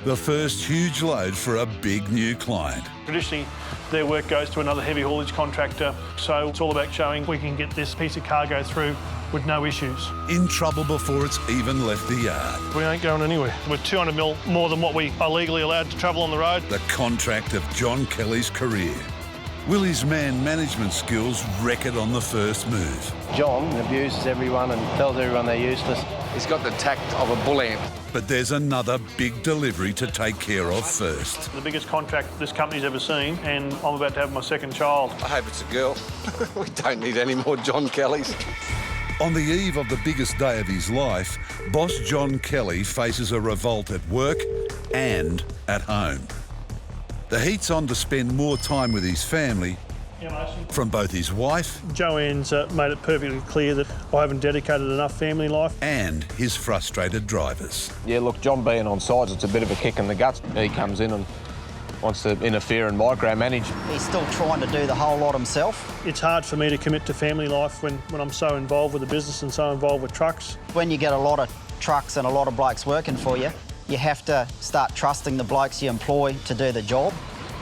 The first huge load for a big new client. Traditionally, their work goes to another heavy haulage contractor, so it's all about showing we can get this piece of cargo through with no issues. In trouble before it's even left the yard. We ain't going anywhere. We're 200 mil more than what we are legally allowed to travel on the road. The contract of John Kelly's career. Will his man management skills wreck it on the first move? John abuses everyone and tells everyone they're useless. He's got the tact of a bull ant. But there's another big delivery to take care of first. The biggest contract this company's ever seen, and I'm about to have my second child. I hope it's a girl. We don't need any more John Kellys. On the eve of the biggest day of his life, boss John Kelly faces a revolt at work and at home. The heat's on to spend more time with his family, from both his wife... Joanne's made it perfectly clear that I haven't dedicated enough family life. ...and his frustrated drivers. Yeah, look, John being on sides, it's a bit of a kick in the guts. He comes in and wants to interfere and micromanage. He's still trying to do the whole lot himself. It's hard for me to commit to family life when I'm so involved with the business and so involved with trucks. When you get a lot of trucks and a lot of blokes working for you, you have to start trusting the blokes you employ to do the job.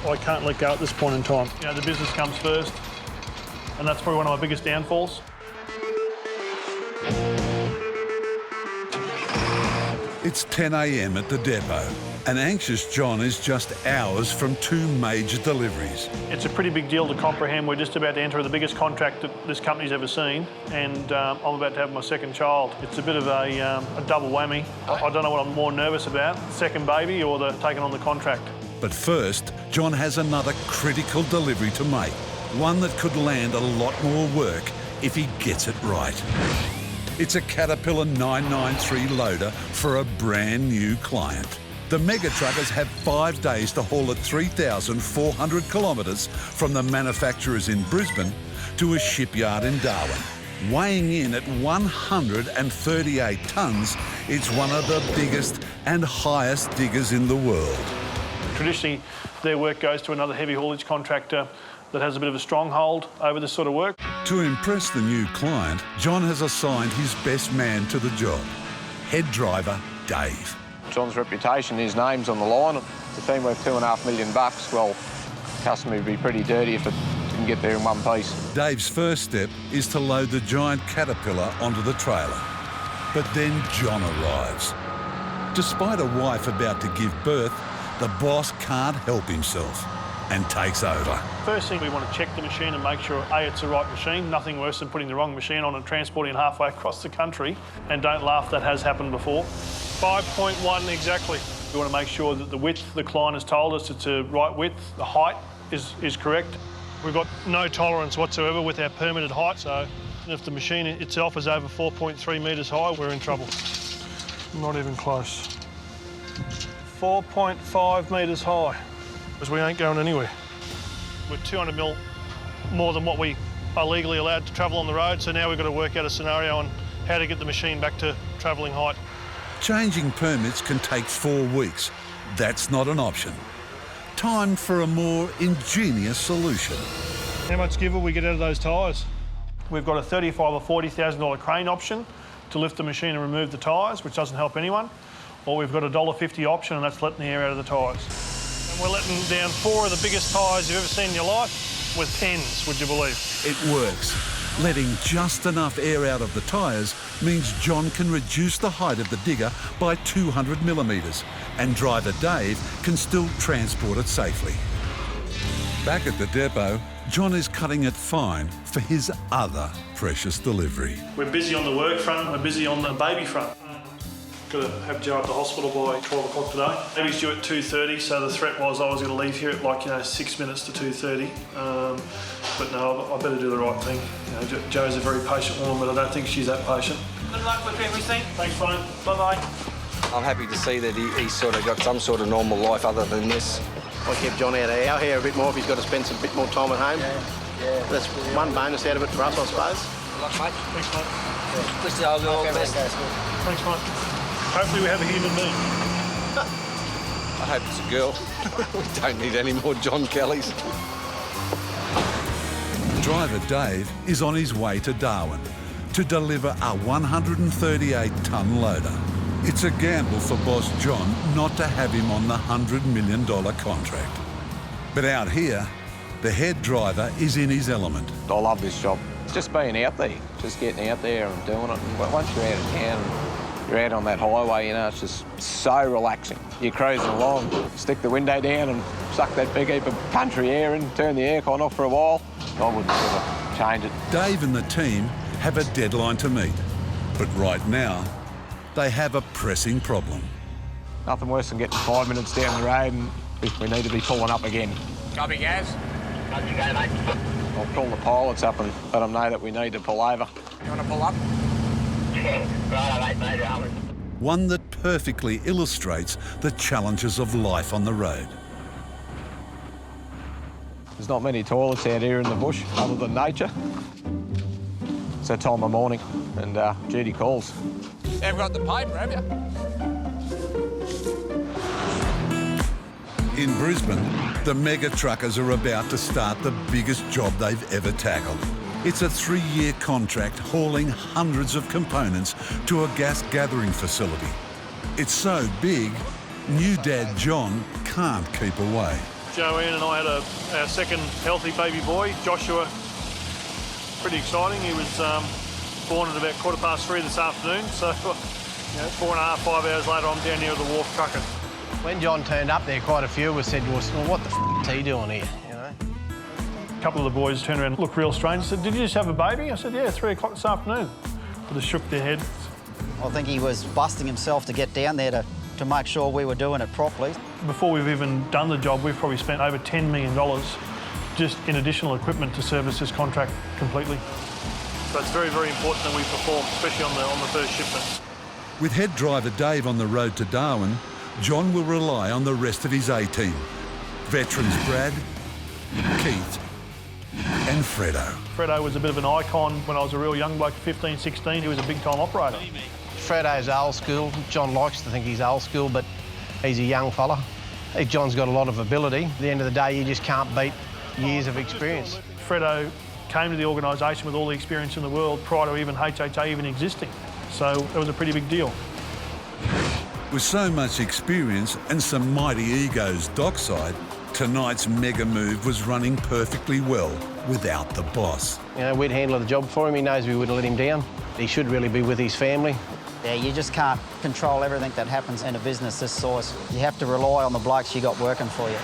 I can't let go at this point in time. You know, the business comes first, and that's probably one of my biggest downfalls. It's 10 a.m. at the depot. An anxious John is just hours from two major deliveries. It's a pretty big deal to comprehend. We're just about to enter the biggest contract that this company's ever seen, and I'm about to have my second child. It's a bit of a double whammy. I don't know what I'm more nervous about, second baby or taking on the contract. But first, John has another critical delivery to make, one that could land a lot more work if he gets it right. It's a Caterpillar 993 loader for a brand new client. The MegaTruckers have 5 days to haul it 3,400 kilometres from the manufacturers in Brisbane to a shipyard in Darwin. Weighing in at 138 tonnes, it's one of the biggest and highest diggers in the world. Traditionally, their work goes to another heavy haulage contractor that has a bit of a stronghold over this sort of work. To impress the new client, John has assigned his best man to the job, head driver Dave. John's reputation, his name's on the line. It's a thing worth $2.5 million. Well, the customer would be pretty dirty if it didn't get there in one piece. Dave's first step is to load the giant Caterpillar onto the trailer. But then John arrives. Despite a wife about to give birth, the boss can't help himself and takes over. First thing, we want to check the machine and make sure, A, it's the right machine. Nothing worse than putting the wrong machine on and transporting it halfway across the country. And don't laugh, that has happened before. 5.1 exactly. We want to make sure that the width the client has told us it's the right width, the height is correct. We've got no tolerance whatsoever with our permitted height, so if the machine itself is over 4.3 metres high, we're in trouble. Not even close. 4.5 metres high, because we ain't going anywhere. We're 200 mil more than what we are legally allowed to travel on the road, so now we've got to work out a scenario on how to get the machine back to travelling height. Changing permits can take 4 weeks. That's not an option. Time for a more ingenious solution. How much give will we get out of those tyres? We've got a $35,000 or $40,000 crane option to lift the machine and remove the tyres, which doesn't help anyone. Or we've got a $1.50 option, and that's letting the air out of the tyres. And we're letting down 4 of the biggest tyres you've ever seen in your life with 10s, would you believe? It works. Letting just enough air out of the tyres means John can reduce the height of the digger by 200 millimetres, and driver Dave can still transport it safely. Back at the depot, John is cutting it fine for his other precious delivery. We're busy on the work front, we're busy on the baby front. Got to have Joe at the hospital by 12 o'clock today. Baby's due at 2:30, so the threat was I was going to leave here at 6 minutes to 2:30. But no, I better do the right thing. Joe's a very patient woman, but I don't think she's that patient. Good luck with everything. Thanks, phone. Bye-bye. I'm happy to see that he's sort of got some sort of normal life other than this. I keep John out of our hair a bit more if he's got to spend some bit more time at home. Yeah. That's one bonus out of it for us, I suppose. Good luck, mate. Thanks, mate. Wish you all the best. Thanks, mate. Hopefully we have a human being. I hope it's a girl. We don't need any more John Kellys. Driver Dave is on his way to Darwin to deliver a 138-tonne loader. It's a gamble for boss John not to have him on the $100 million contract. But out here, the head driver is in his element. I love this job. It's just being out there, just getting out there and doing it. And once you're out of town and you're out on that highway, you know, it's just so relaxing. You're cruising along, stick the window down and suck that big heap of country air in, turn the aircon off for a while. I wouldn't sort of change it. Dave and the team have a deadline to meet. But right now, they have a pressing problem. Nothing worse than getting 5 minutes down the road and we need to be pulling up again. Copy, Gaz. Copy, go, mate. I'll call the pilots up and let them know that we need to pull over. You want to pull up? Right, mate, mate. One that perfectly illustrates the challenges of life on the road. There's not many toilets out here in the bush other than nature. It's that time of morning and Judy calls. You haven't got the paper, have you? In Brisbane, the MegaTruckers are about to start the biggest job they've ever tackled. It's a 3-year contract hauling hundreds of components to a gas gathering facility. It's so big, new dad John can't keep away. Joanne and I had our second healthy baby boy, Joshua. Pretty exciting. He was born at about 3:15 this afternoon, so 4.5, 5 hours later I'm down here at the wharf trucking. When John turned up there, quite a few of us said to us, well, what the f is he doing here, you know? A couple of the boys turned around and looked real strange. Said, did you just have a baby? I said, yeah, 3 o'clock this afternoon. They just shook their heads. I think he was busting himself to get down there to make sure we were doing it properly. Before we've even done the job, we've probably spent over $10 million just in additional equipment to service this contract completely. So it's very, very important that we perform, especially on the first shipment. With head driver Dave on the road to Darwin, John will rely on the rest of his A-team. Veterans Brad, Keith and Fredo. Fredo was a bit of an icon when I was a real young bloke, 15, 16. He was a big-time operator. Fredo's old school. John likes to think he's old school, but he's a young fella. Hey, John's got a lot of ability. At the end of the day, you just can't beat years of experience. Fredo came to the organisation with all the experience in the world prior to even HHA even existing. So it was a pretty big deal. With so much experience and some mighty egos dockside, tonight's mega move was running perfectly well without the boss. You know, we'd handle the job for him. He knows we wouldn't let him down. He should really be with his family. Yeah, you just can't control everything that happens in a business this size. You have to rely on the blokes you got working for you.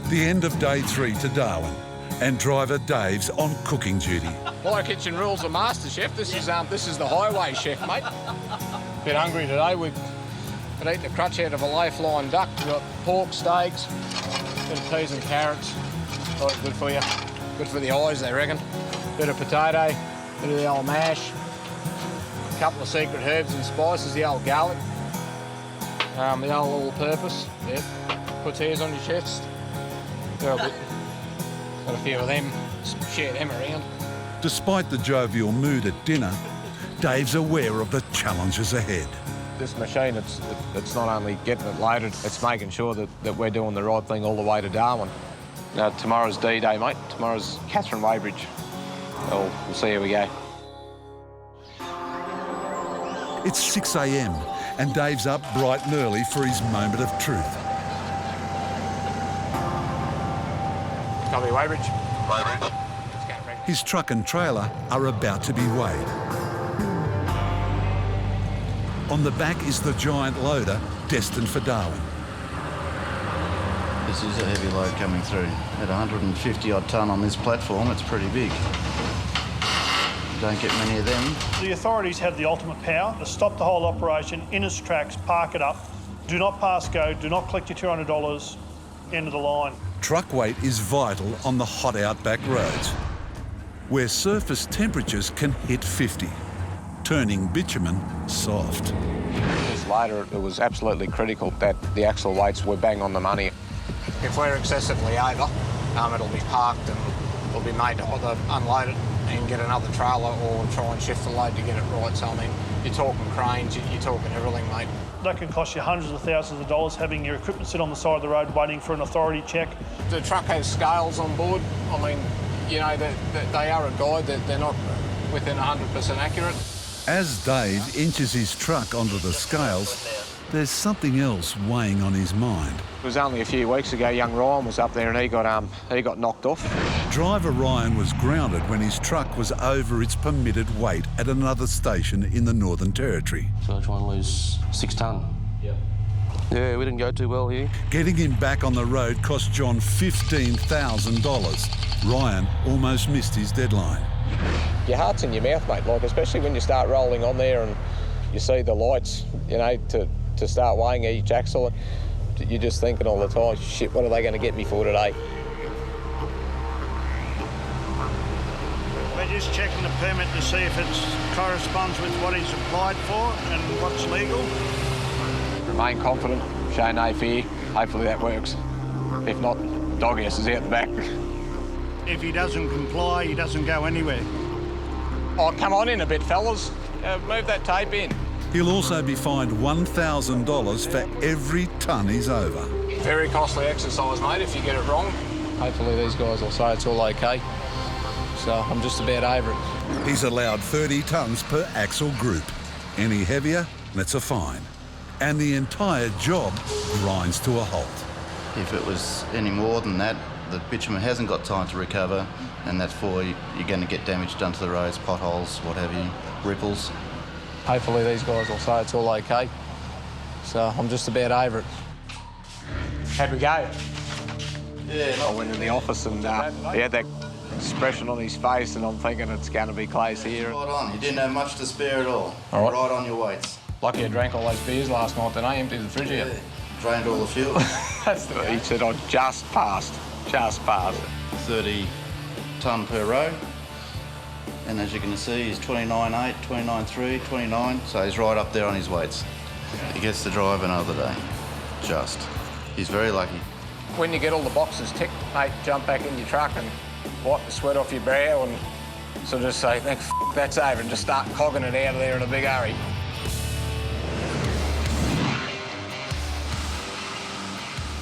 The end of day 3 to Darwin, and driver Dave's on cooking duty. Follow kitchen rules of master chef. This is the highway chef, mate. Bit hungry today. We've been eating the crutch out of a low-flying duck. We've got pork, steaks, bit of peas and carrots. Oh, good for you. Good for the eyes, they reckon. Bit of potato, bit of the old mash. A couple of secret herbs and spices, the old garlic. The old all-purpose. Yep. Puts hairs on your chest. Got a few of them. Share them around. Despite the jovial mood at dinner, Dave's aware of the challenges ahead. This machine, it's not only getting it loaded, it's making sure that we're doing the right thing all the way to Darwin. Tomorrow's D-Day, mate. Tomorrow's Catherine Weybridge. We'll see how we go. It's 6 a.m. and Dave's up bright and early for his moment of truth. Copy, Weybridge. Weybridge. His truck and trailer are about to be weighed. On the back is the giant loader destined for Darwin. This is a heavy load coming through. At 150 odd tonne on this platform, it's pretty big. You don't get many of them. The authorities have the ultimate power to stop the whole operation in its tracks, park it up, do not pass go, do not collect your $200, end of the line. Truck weight is vital on the hot outback roads, where surface temperatures can hit 50, turning bitumen soft. This loader, it was absolutely critical that the axle weights were bang on the money. If we're excessively over, it'll be parked and it'll be made to either unload it and get another trailer or try and shift the load to get it right. So, I mean, you're talking cranes, you're talking everything, mate. That can cost you hundreds of thousands of dollars having your equipment sit on the side of the road waiting for an authority check. The truck has scales on board. I mean, you know, they are a guide, they're not within 100% accurate. As Dave inches his truck onto the scales, there's something else weighing on his mind. It was only a few weeks ago, young Ryan was up there and he got knocked off. Driver Ryan was grounded when his truck was over its permitted weight at another station in the Northern Territory. So I try and lose 6 tonne. Yeah, we didn't go too well here. Getting him back on the road cost John $15,000. Ryan almost missed his deadline. Your heart's in your mouth, mate, like, especially when you start rolling on there and you see the lights, you know, to start weighing each axle. You're just thinking all the time, shit, what are they going to get me for today? We're just checking the permit to see if it corresponds with what he's applied for and what's legal. Remain confident, show no fear. Hopefully that works. If not, doghouse is out the back. If he doesn't comply, he doesn't go anywhere. Oh, come on in a bit, fellas. Move that tape in. He'll also be fined $1,000 for every tonne he's over. Very costly exercise, mate, if you get it wrong. Hopefully these guys will say it's all okay. So I'm just about over it. He's allowed 30 tonnes per axle group. Any heavier, that's a fine. And the entire job grinds to a halt. If it was any more than that, the bitumen hasn't got time to recover, and that's for you're going to get damage done to the roads, potholes, what have you, ripples. Hopefully these guys will say it's all okay. So I'm just about over it. How'd we go? Yeah, I went in the office and he had that expression on his face, and I'm thinking it's going to be close here. Right on, you didn't have much to spare at all. All right. Right on your weights. Lucky I drank all those beers last night, then I emptied the fridge out. Drained all the fuel. He said I just passed. 30 tonne per row. And as you can see, he's 29.8, 29.3, 29, so he's right up there on his weights. He gets to drive another day. Just. He's very lucky. When you get all the boxes ticked, mate, jump back in your truck and wipe the sweat off your brow and sort of just say, that's over, and just start cogging it out of there in a big hurry.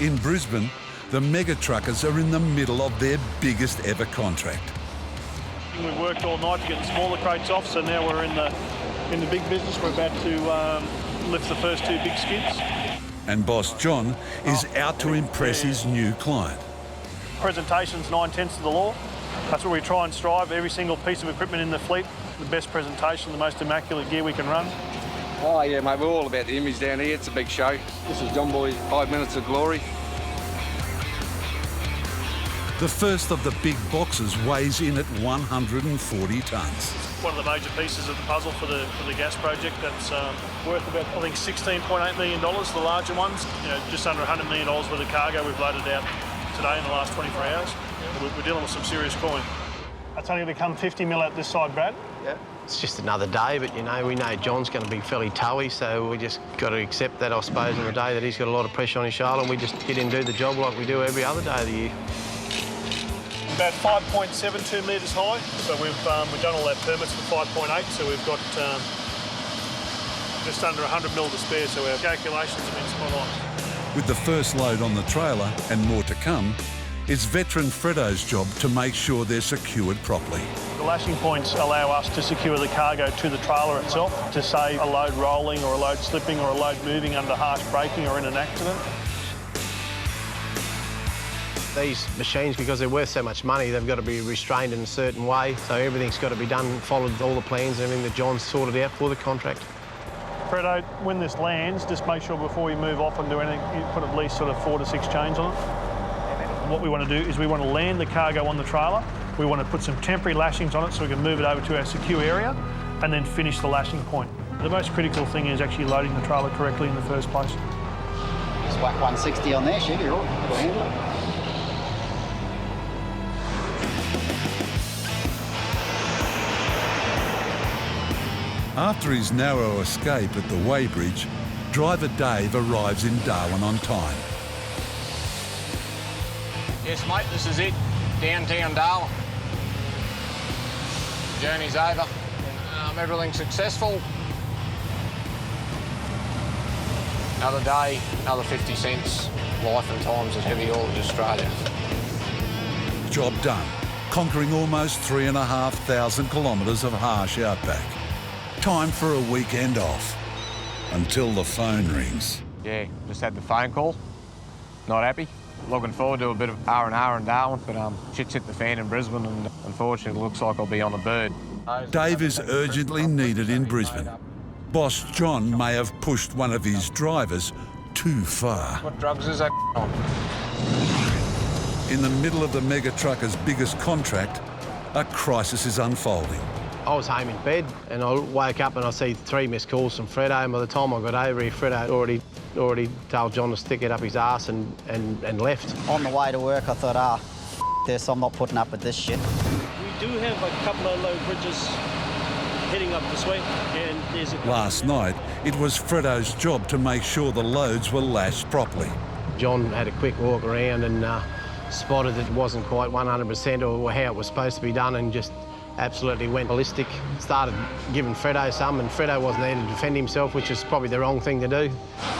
In Brisbane, the MegaTruckers are in the middle of their biggest ever contract. We've worked all night to get the smaller crates off, so now we're in the big business. We're about to lift the first 2 big skids. And Boss John is out to impress his new client. Presentation's 9/10 of the law. That's what we try and strive. Every single piece of equipment in the fleet, the best presentation, the most immaculate gear we can run. Oh yeah, mate, we're all about the image down here. It's a big show. This is John Boy's 5 minutes of glory. The first of the big boxes weighs in at 140 tonnes. One of the major pieces of the puzzle for the gas project that's worth about, I think, $16.8 million, the larger ones. You know, just under $100 million worth of cargo we've loaded out today in the last 24 hours. We're dealing with some serious coin. That's only going to come 50 mil out this side, Brad. Yeah. It's just another day, but, you know, we know John's going to be fairly towy, so we just got to accept that, I suppose, on the day that he's got a lot of pressure on his shoulder, and we just get him do the job like we do every other day of the year. About 5.72 metres high, so we've done all our permits for 5.8, so we've got just under 100 mil to spare, so our calculations have been spot on. With the first load on the trailer and more to come, it's veteran Fredo's job to make sure they're secured properly. The lashing points allow us to secure the cargo to the trailer itself, to save a load rolling or a load slipping or a load moving under harsh braking or in an accident. These machines, because they're worth so much money, they've got to be restrained in a certain way, so everything's got to be done, followed all the plans and everything that John's sorted out for the contract. Fredo, when this lands, just make sure before you move off and do anything, you put at least sort of 4 to 6 chains on it. And what we want to do is we want to land the cargo on the trailer. We want to put some temporary lashings on it so we can move it over to our secure area and then finish the lashing point. The most critical thing is actually loading the trailer correctly in the first place. Just whack 160 on there, Chevy, right? We'll handle it. After his narrow escape at the weighbridge, driver Dave arrives in Darwin on time. Yes, mate, this is it. Downtown Darwin. Journey's over. Everything's successful. Another day, another 50 cents. Life and times at Heavy Haulage Australia. Job done, conquering almost 3,500 kilometres of harsh outback. Time for a weekend off. Until the phone rings. Yeah, just had the phone call. Not happy. Looking forward to a bit of R&R in Darwin, but shit's hit the fan in Brisbane, and unfortunately it looks like I'll be on a bird. Dave is urgently needed in Brisbane. Boss John may have pushed one of his drivers too far. What drugs is that on? In the middle of the MegaTruckers' biggest contract, a crisis is unfolding. I was home in bed and I woke up and I see 3 missed calls from Fredo, and by the time I got over here, Fredo had already told John to stick it up his arse and left. On the way to work, I thought, this, I'm not putting up with this shit. We do have a couple of low bridges heading up this way, and there's a... Last night, it was Fredo's job to make sure the loads were lashed properly. John had a quick walk around and spotted that it wasn't quite 100% or how it was supposed to be done, and just absolutely went ballistic. Started giving Fredo some, and Fredo wasn't there to defend himself, which is probably the wrong thing to do.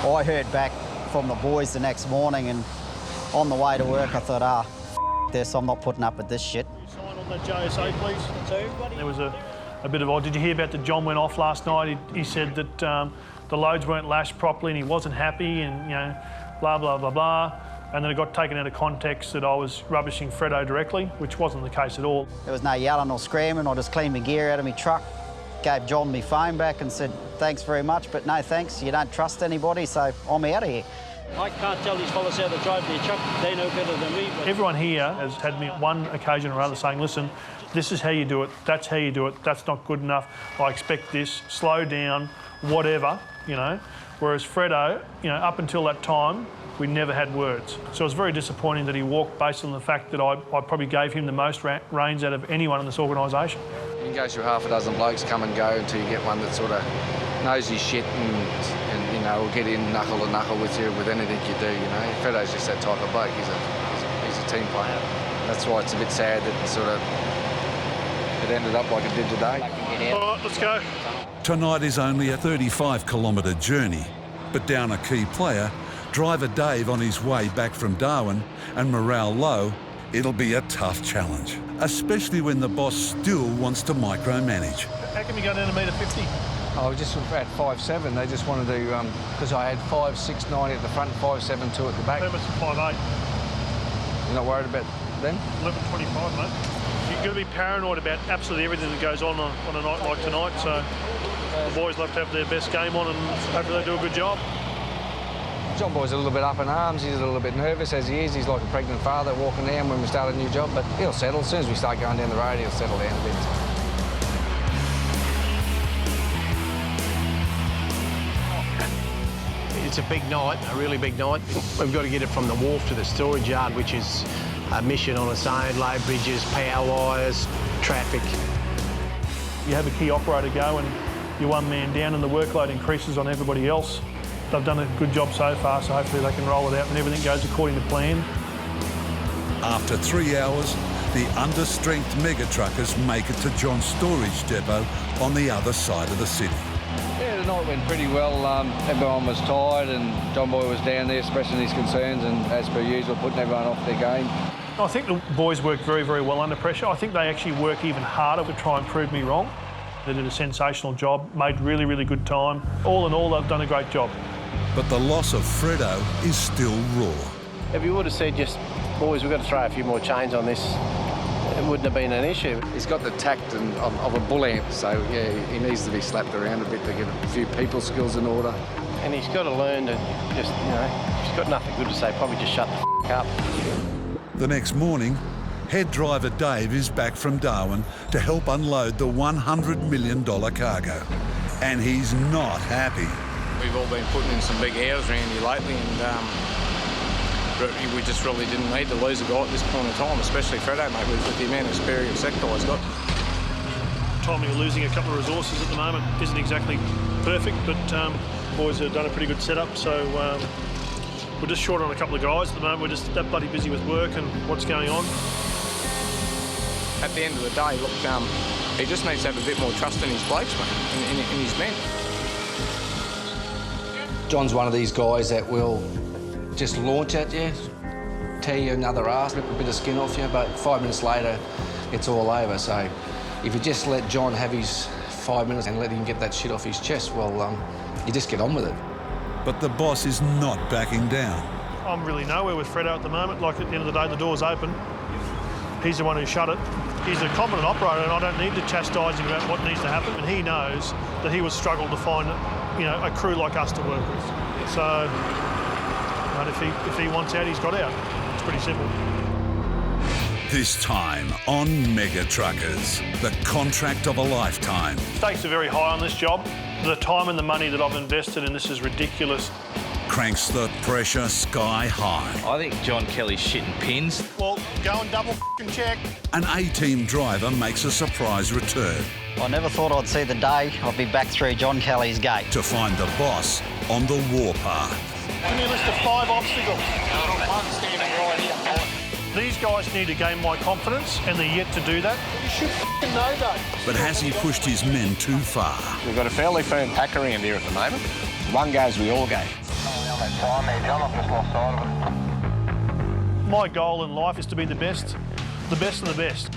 I heard back from the boys the next morning, and on the way to work, I thought, this, I'm not putting up with this shit. Sign on that JSA, please. So everybody. There was a bit of... Did you hear about that John went off last night? He said that the loads weren't lashed properly and he wasn't happy, and, you know, blah, blah, blah, blah. And then it got taken out of context that I was rubbishing Fredo directly, which wasn't the case at all. There was no yelling or screaming. I just cleaned my gear out of my truck, gave John my phone back and said, thanks very much, but no thanks. You don't trust anybody, so I'm out of here. I can't tell these fellas how to drive their truck. They know better than me. But... Everyone here has had me on one occasion or other saying, listen, this is how you do it, that's how you do it, that's not good enough, I expect this, slow down, whatever, you know. Whereas Fredo, you know, up until that time, we never had words. So it was very disappointing that he walked based on the fact that I probably gave him the most reins out of anyone in this organisation. You can go through half a dozen blokes, come and go, until you get one that sort of knows his shit and you know, will get in knuckle to knuckle with you with anything you do, you know. Fredo's just that type of bloke. He's a team player. That's why it's a bit sad that sort of it ended up like it did today. All right, let's go. Tonight is only a 35-kilometre journey, but down a key player, driver Dave on his way back from Darwin, and morale low, it'll be a tough challenge, especially when the boss still wants to micromanage. How can we go down to metre 50? I was just at 5'7". They just wanted to, because I had 5'6", at the front, 5'7", at the back. Permits at 5'8". You're not worried about them? 11.25, mate. You've got to be paranoid about absolutely everything that goes on a night like tonight, so the boys love to have their best game on and hopefully they do a good job. John Boy's a little bit up in arms, he's a little bit nervous as he is. He's like a pregnant father walking down when we start a new job, but he'll settle. As soon as we start going down the road, he'll settle down a bit. It's a big night, a really big night. We've got to get it from the wharf to the storage yard, which is a mission on its own. Low bridges, power wires, traffic. You have a key operator go and you're one man down and the workload increases on everybody else. They've done a good job so far, so hopefully they can roll it out and everything goes according to plan. After 3 hours, the under-strength MegaTruckers make it to John's storage depot on the other side of the city. Yeah, the night went pretty well. Everyone was tired and John Boy was down there expressing his concerns and, as per usual, putting everyone off their game. I think the boys worked very, very well under pressure. I think they actually work even harder to try and prove me wrong. They did a sensational job, made really, really good time. All in all, they've done a great job. But the loss of Fredo is still raw. If you would have said just, boys, we've got to throw a few more chains on this, it wouldn't have been an issue. He's got the tact of a bull ant, so yeah, he needs to be slapped around a bit to get a few people skills in order. And he's got to learn to just, you know, he's got nothing good to say, probably just shut the up. The next morning, head driver Dave is back from Darwin to help unload the $100 million cargo. And he's not happy. We've all been putting in some big hours around here lately, and we just really didn't need to lose a guy at this point in time, especially Fredo, mate, with the amount of experience that guy's got. Timing of losing a couple of resources at the moment isn't exactly perfect, but boys have done a pretty good setup, so we're just short on a couple of guys at the moment. We're just that bloody busy with work and what's going on. At the end of the day, look, he just needs to have a bit more trust in his blokes, mate, in his men. John's one of these guys that will just launch at you, tear you another ass, rip a bit of skin off you, but 5 minutes later, it's all over. So if you just let John have his 5 minutes and let him get that shit off his chest, well, you just get on with it. But the boss is not backing down. I'm really nowhere with Fredo at the moment. Like, at the end of the day, the door's open. He's the one who shut it. He's a competent operator, and I don't need to chastise him about what needs to happen. And he knows that he will struggle to find, a crew like us to work with. So, but if he wants out, he's got out. It's pretty simple. This time on MegaTruckers, the contract of a lifetime. Stakes are very high on this job. The time and the money that I've invested in this is ridiculous. Cranks the pressure sky high. I think John Kelly's shitting pins. Well, go and double f***ing check. An A-team driver makes a surprise return I never thought I'd see the day I'd be back through John Kelly's gate. to find the boss on the warpath. Give me a list of 5 obstacles. One standing right here. These guys need to gain my confidence, and they're yet to do that. You should f***ing know that. But has he pushed his men too far? We've got a fairly firm pack around here at the moment. One goes, we all go. My goal in life is to be the best of the best.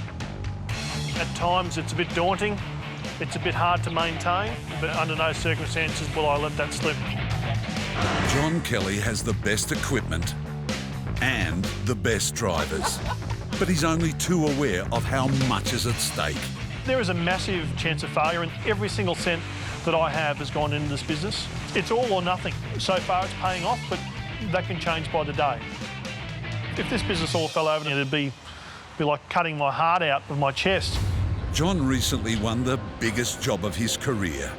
At times it's a bit daunting, it's a bit hard to maintain, but under no circumstances will I let that slip. John Kelly has the best equipment and the best drivers, but he's only too aware of how much is at stake. There is a massive chance of failure, and every single cent that I have has gone into this business. It's all or nothing. So far it's paying off, but that can change by the day. If this business all fell over, it'd be like cutting my heart out of my chest. John recently won the biggest job of his career,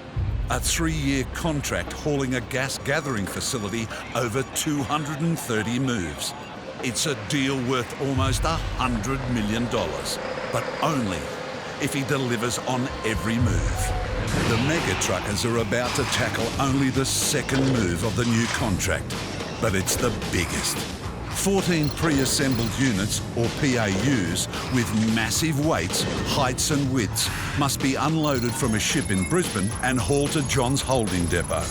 a 3-year contract hauling a gas gathering facility over 230 moves. It's a deal worth almost $100 million, but only if he delivers on every move. The MegaTruckers are about to tackle only the second move of the new contract, but it's the biggest. 14 pre-assembled units, or PAUs, with massive weights, heights and widths, must be unloaded from a ship in Brisbane and hauled to John's holding depot.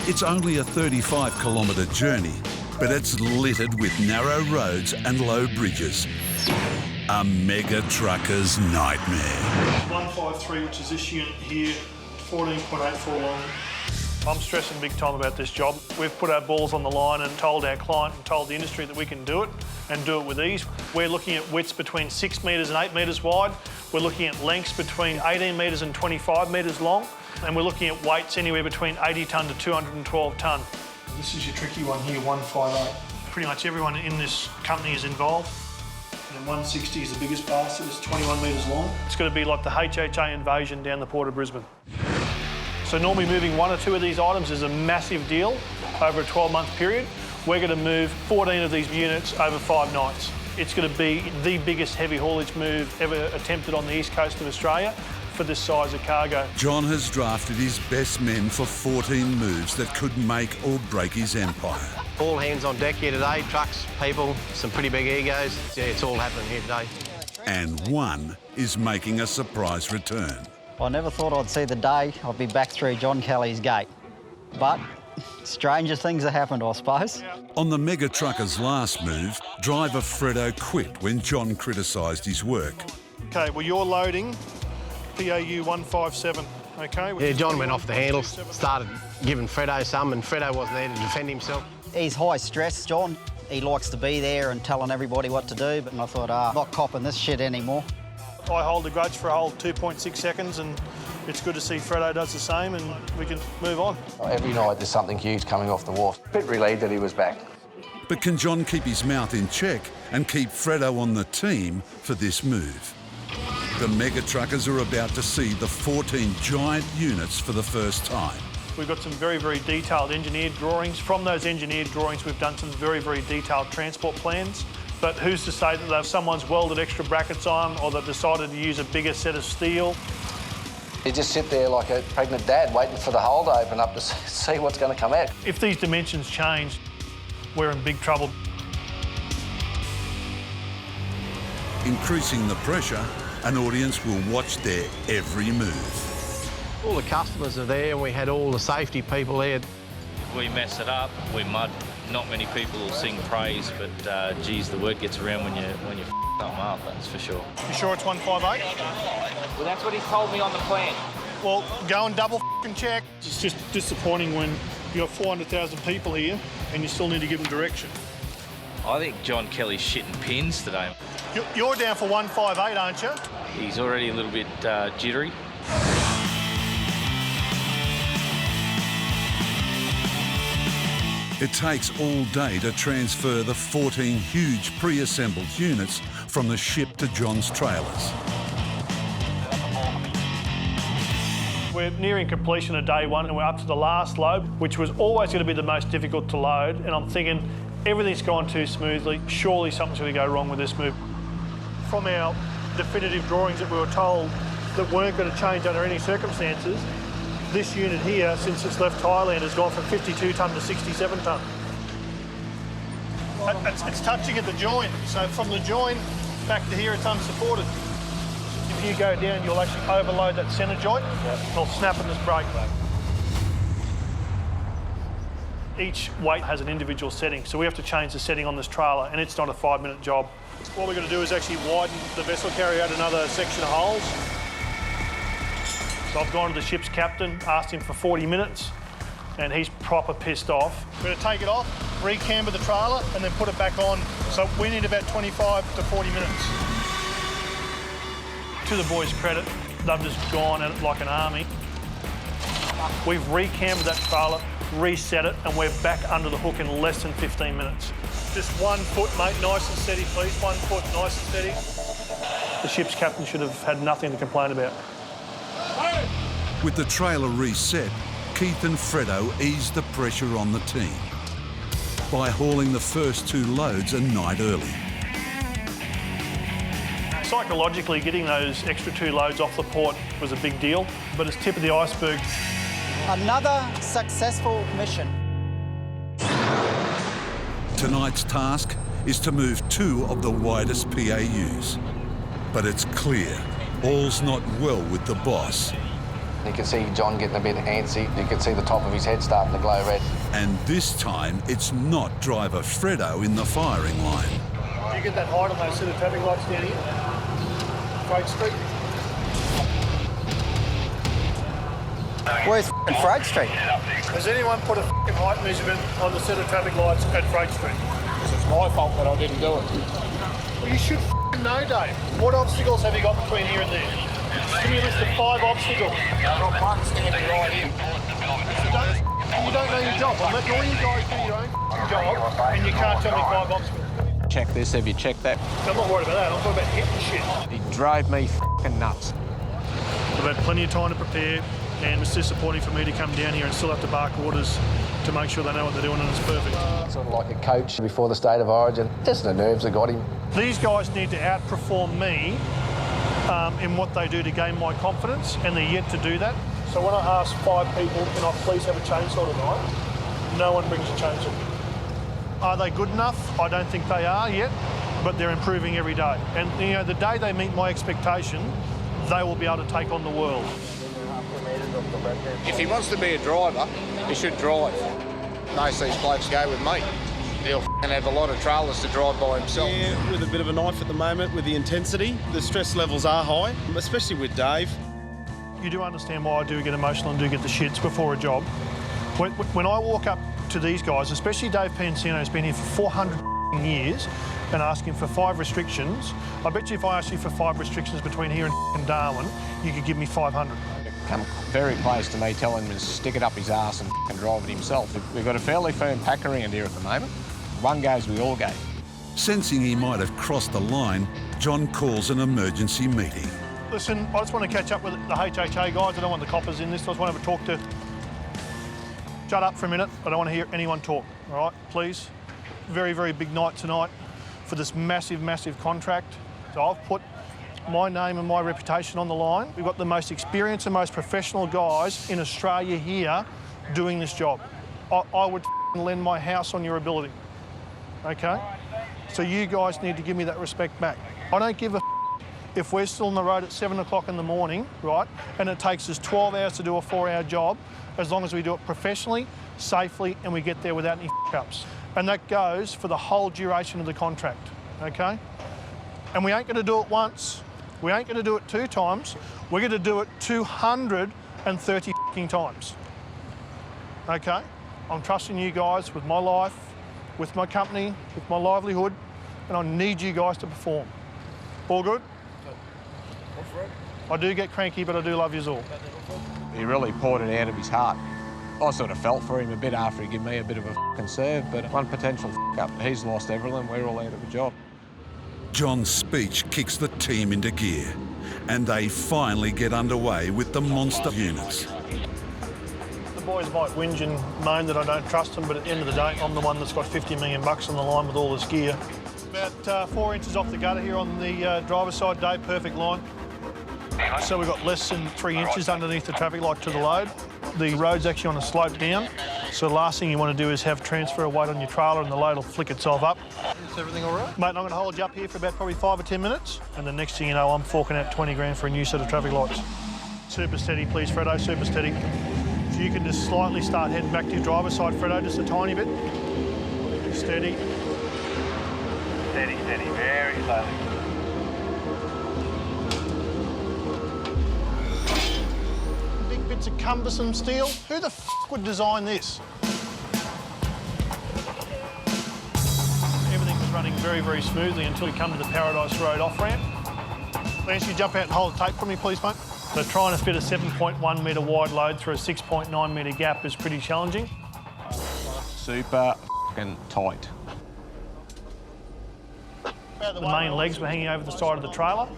It's only a 35-kilometre journey, but it's littered with narrow roads and low bridges. A MegaTrucker's nightmare. 153, which is this unit here, 14.84 long. I'm stressing big time about this job. We've put our balls on the line and told our client and told the industry that we can do it and do it with ease. We're looking at widths between 6 metres and 8 metres wide. We're looking at lengths between 18 metres and 25 metres long. And we're looking at weights anywhere between 80 tonne to 212 tonne. This is your tricky one here, 158. Pretty much everyone in this company is involved. And 160 is the biggest bastard, it's 21 metres long. It's going to be like the HHA invasion down the Port of Brisbane. So normally moving 1 or 2 of these items is a massive deal over a 12-month period. We're going to move 14 of these units over 5 nights. It's going to be the biggest heavy haulage move ever attempted on the east coast of Australia for this size of cargo. John has drafted his best men for 14 moves that could make or break his empire. All hands on deck here today, trucks, people, some pretty big egos. Yeah, it's all happening here today. And one is making a surprise return. I never thought I'd see the day I'd be back through John Kelly's gate. But stranger things have happened, I suppose. On the MegaTruckers' last move, driver Fredo quit when John criticised his work. Okay, well, you're loading PAU 157, okay? Yeah, John went off the handles, started giving Fredo some, and Fredo wasn't there to defend himself. He's high stress, John. He likes to be there and telling everybody what to do, but I thought, I'm not copping this shit anymore. I hold a grudge for a whole 2.6 seconds, and it's good to see Fredo does the same, and we can move on. Every night there's something huge coming off the wharf. A bit relieved that he was back. But can John keep his mouth in check and keep Fredo on the team for this move? The MegaTruckers are about to see the 14 giant units for the first time. We've got some very, very detailed engineered drawings. From those engineered drawings, we've done some very, very detailed transport plans. But who's to say that someone's welded extra brackets on, or they've decided to use a bigger set of steel? You just sit there like a pregnant dad waiting for the hole to open up to see what's going to come out. If these dimensions change, we're in big trouble. Increasing the pressure, an audience will watch their every move. All the customers are there, and we had all the safety people there. We mess it up, we mud. Not many people will sing praise, but geez, the word gets around when you f*** them up, that's for sure. You sure it's 158? Well, that's what he told me on the plan. Well, go and double check. It's just disappointing when you've got 400,000 people here and you still need to give them direction. I think John Kelly's shitting pins today. You're down for 158, aren't you? He's already a little bit jittery. It takes all day to transfer the 14 huge pre-assembled units from the ship to John's trailers. We're nearing completion of day one and we're up to the last load, which was always going to be the most difficult to load. And I'm thinking, everything's gone too smoothly. Surely something's going to go wrong with this move. From our definitive drawings that we were told that weren't going to change under any circumstances, this unit here, since it's left Thailand, has gone from 52 tonne to 67 tonne. It's touching at the joint, so from the joint back to here it's unsupported. If you go down, you'll actually overload that centre joint, it'll snap in this brake. Each weight has an individual setting, so we have to change the setting on this trailer, and it's not a 5-minute job. What we're going to do is actually widen the vessel carrier out another section of holes. So I've gone to the ship's captain, asked him for 40 minutes, and he's proper pissed off. We're going to take it off, recamber the trailer, and then put it back on. So we need about 25 to 40 minutes. To the boys' credit, they've just gone at it like an army. We've recambered that trailer, reset it, and we're back under the hook in less than 15 minutes. Just 1 foot, mate, nice and steady, please. 1 foot, nice and steady. The ship's captain should have had nothing to complain about. With the trailer reset, Keith and Fredo eased the pressure on the team by hauling the first 2 loads a night early. Psychologically, getting those extra 2 loads off the port was a big deal, but it's tip of the iceberg. Another successful mission. Tonight's task is to move 2 of the widest PAUs. But it's clear all's not well with the boss. You can see John getting a bit antsy. You can see the top of his head starting to glow red. And this time, it's not driver Fredo in the firing line. Do you get that height on those set of traffic lights down here? Freight Street? Where's Freight Street? Has anyone put a height measurement on the set of traffic lights at Freight Street? It's my fault that I didn't do it. Well, you should know, Dave. What obstacles have you got between here and there? Give me a list of 5 obstacles. I'm standing right here. You don't know your job. I'm letting all you guys do your own job, and you can't tell me 5 obstacles. Check this, have you checked that? I'm not worried about that. I'm talking about hitting shit. He drove me f***ing nuts. We've had plenty of time to prepare, and it's disappointing for me to come down here and still have to bark orders to make sure they know what they're doing and it's perfect. Sort of like a coach before the State of Origin. Just the nerves that got him. These guys need to outperform me in what they do to gain my confidence, and they're yet to do that. So when I ask 5 people, can I please have a chainsaw tonight? No one brings a chainsaw. Are they good enough? I don't think they are yet, but they're improving every day. And you know, the day they meet my expectation, they will be able to take on the world. If he wants to be a driver, he should drive. Most of these blokes go with me. He'll have a lot of trailers to drive by himself. Yeah, with a bit of a knife at the moment with the intensity. The stress levels are high, especially with Dave. You do understand why I do get emotional and do get the shits before a job. When I walk up to these guys, especially Dave Pansino, who's been here for 400 years, and asking for 5 restrictions, I bet you if I asked you for 5 restrictions between here and Darwin, you could give me 500. Come very close to me telling him to stick it up his arse and drive it himself. We've got a fairly firm pack around here at the moment. One goes, we all go. Sensing he might have crossed the line, John calls an emergency meeting. Listen, I just want to catch up with the HHA guys. I don't want the coppers in this. I just want to have a talk to... Shut up for a minute. I don't want to hear anyone talk, all right, please? Very, very big night tonight for this massive, massive contract. So I've put my name and my reputation on the line. We've got the most experienced and most professional guys in Australia here doing this job. I would lend my house on your ability, okay? So you guys need to give me that respect back. I don't give a if we're still on the road at 7 o'clock in the morning, right, and it takes us 12 hours to do a 4-hour job, as long as we do it professionally, safely, and we get there without any ups. And that goes for the whole duration of the contract, okay? And we ain't going to do it once. We ain't going to do it 2 times. We're going to do it 200 30 times. Okay? I'm trusting you guys with my life, with my company, with my livelihood, and I need you guys to perform. All good? I do get cranky, but I do love yous all. He really poured it out of his heart. I sort of felt for him a bit after he gave me a bit of a f***ing serve, but one potential f*** up, he's lost everything, we're all out of a job. John's speech kicks the team into gear, and they finally get underway with the monster units. The boys might whinge and moan that I don't trust them, but at the end of the day, I'm the one that's got 50 million bucks on the line with all this gear. About 4 inches off the gutter here on the driver's side, Dave, perfect line. So we've got less than 3 inches underneath the traffic light to the load. The road's actually on a slope down, so the last thing you want to do is have transfer of weight on your trailer and the load will flick itself up. Is everything all right? Mate, I'm going to hold you up here for about probably 5 or 10 minutes, and the next thing you know, I'm forking out 20 grand for a new set of traffic lights. Super steady, please, Fredo, super steady. If you can just slightly start heading back to your driver's side, Fredo, just a tiny bit. Steady. Steady, steady, very slowly. Big bits of cumbersome steel. Who the f would design this? Everything was running very, very smoothly until we come to the Paradise Road off-ramp. Lance, you jump out and hold the tape for me, please, mate. So trying to fit a 7.1 metre wide load through a 6.9 metre gap is pretty challenging. Super f***ing tight. The main legs were hanging over the side of the trailer,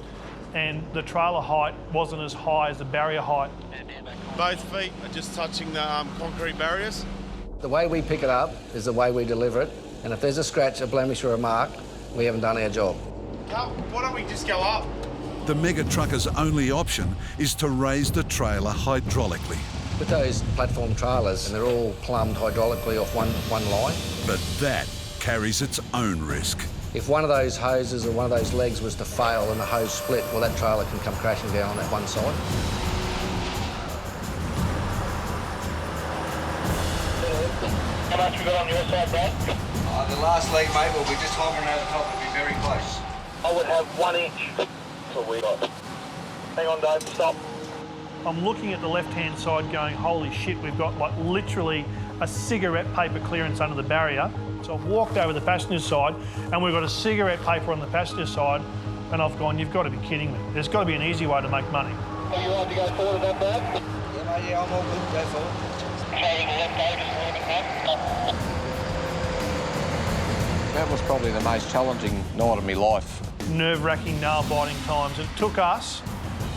and the trailer height wasn't as high as the barrier height. Both feet are just touching the concrete barriers. The way we pick it up is the way we deliver it, and if there's a scratch, a blemish or a mark, we haven't done our job. Why don't we just go up? The MegaTruckers' only option is to raise the trailer hydraulically. With those platform trailers, and they're all plumbed hydraulically off one line. But that carries its own risk. If one of those hoses or one of those legs was to fail and the hose split, well, that trailer can come crashing down on that one side. How much we got on your side, Brad? The last leg, mate, will be just hovering over the top. It'll be very close. I would have 1 inch. That's what we got. Hang on, Dave, stop. I'm looking at the left-hand side going, holy shit, we've got like literally a cigarette paper clearance under the barrier. So I've walked over the passenger side and we've got a cigarette paper on the passenger side, and I've gone, you've got to be kidding me. There's got to be an easy way to make money. Are you ready to go forward at that, Brad? Yeah, mate, yeah, I'm all good. Go forward. That was probably the most challenging night of my life. Nerve-wracking, nail-biting times. It took us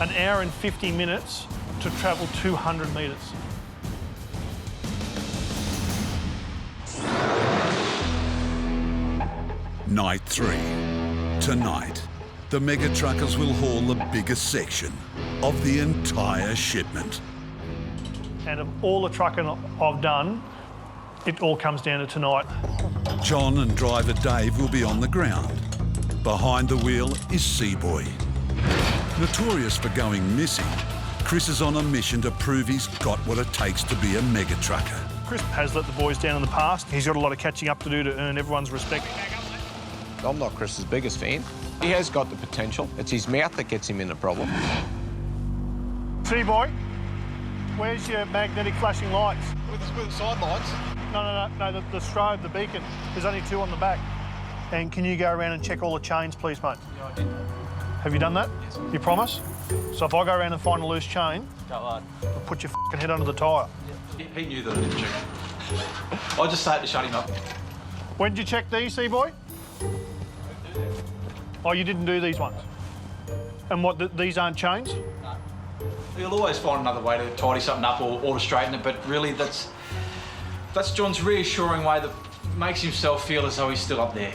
an hour and 50 minutes to travel 200 metres. Night 3. Tonight, the MegaTruckers will haul the biggest section of the entire shipment. And of all the trucking I've done, it all comes down to tonight. John and driver Dave will be on the ground. Behind the wheel is Seaboy. Notorious for going missing, Chris is on a mission to prove he's got what it takes to be a MegaTrucker. Chris has let the boys down in the past. He's got a lot of catching up to do to earn everyone's respect. I'm not Chris's biggest fan. He has got the potential. It's his mouth that gets him in the problem. Seaboy, where's your magnetic flashing lights? With the side lights? No, the strobe, the beacon. There's only 2 on the back. And can you go around and check all the chains, please, mate? Yeah, I did. Have you done that? Yes. You promise? So if I go around and find a loose chain, Go hard. I'll put your f***ing head under the tyre. He knew that I didn't check. I just started to shut him up. When did you check these, Seaboy? Oh, you didn't do these ones? And what, these aren't chains? No. He'll always find another way to tidy something up or to straighten it, but really that's John's reassuring way that makes himself feel as though he's still up there.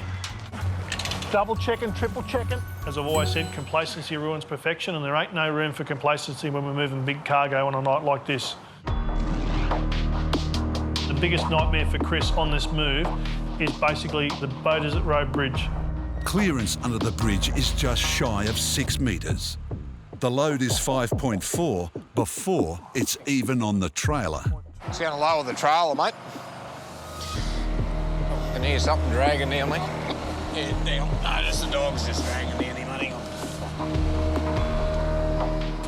Double checking, triple checking. As I've always said, complacency ruins perfection, and there ain't no room for complacency when we're moving big cargo on a night like this. The biggest nightmare for Chris on this move is basically the Beaudesert Road Bridge. Clearance under the bridge is just shy of 6 metres. The load is 5.4 before it's even on the trailer. It's going to lower the trailer, mate. I can hear something dragging down me. Yeah, down. No, that's the dog's just dragging down him, honey.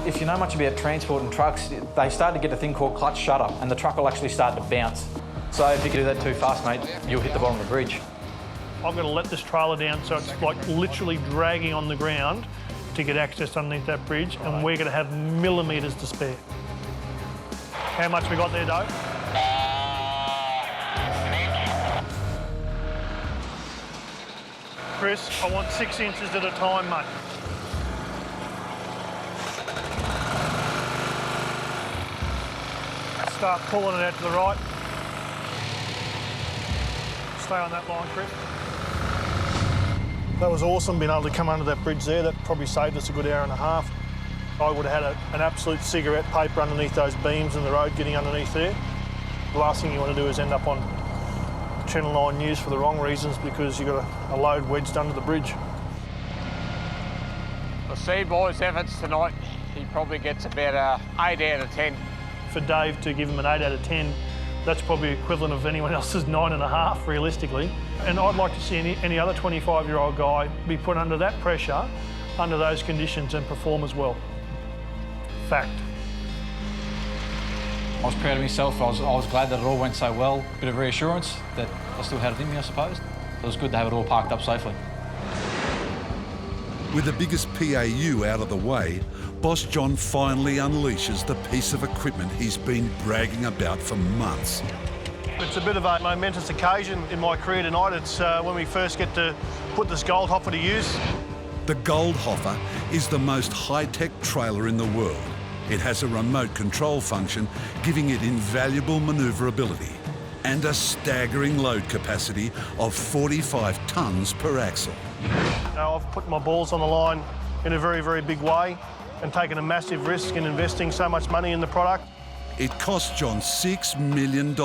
If you know much about transporting trucks, they start to get a thing called clutch shudder, and the truck will actually start to bounce. So if you do that too fast, mate, you'll hit the bottom of the bridge. I've got to let this trailer down so it's like literally dragging on the ground to get access underneath that bridge, and we're going to have millimetres to spare. How much we got there, Dave? Chris, I want 6 inches at a time, mate. Start pulling it out to the right. Stay on that line, Chris. That was awesome being able to come under that bridge there. That probably saved us a good hour and a half. I would have had an absolute cigarette paper underneath those beams in the road getting underneath there. The last thing you want to do is end up on Channel 9 News for the wrong reasons because you've got a load wedged under the bridge. The Seaboy's efforts tonight, he probably gets about 8 out of 10. For Dave to give him an 8 out of 10, that's probably equivalent of anyone else's 9.5, realistically. And I'd like to see any other 25-year-old guy be put under that pressure, under those conditions, and perform as well. Fact. I was proud of myself. I was glad that it all went so well. Bit of reassurance that I still had it in me, I suppose. It was good to have it all parked up safely. With the biggest PAU out of the way, Boss John finally unleashes the piece of equipment he's been bragging about for months. It's a bit of a momentous occasion in my career tonight. It's when we first get to put this Goldhofer to use. The Goldhofer is the most high-tech trailer in the world. It has a remote control function, giving it invaluable manoeuvrability and a staggering load capacity of 45 tonnes per axle. Now, I've put my balls on the line in a very, very big way and taken a massive risk in investing so much money in the product. It cost John $6 million.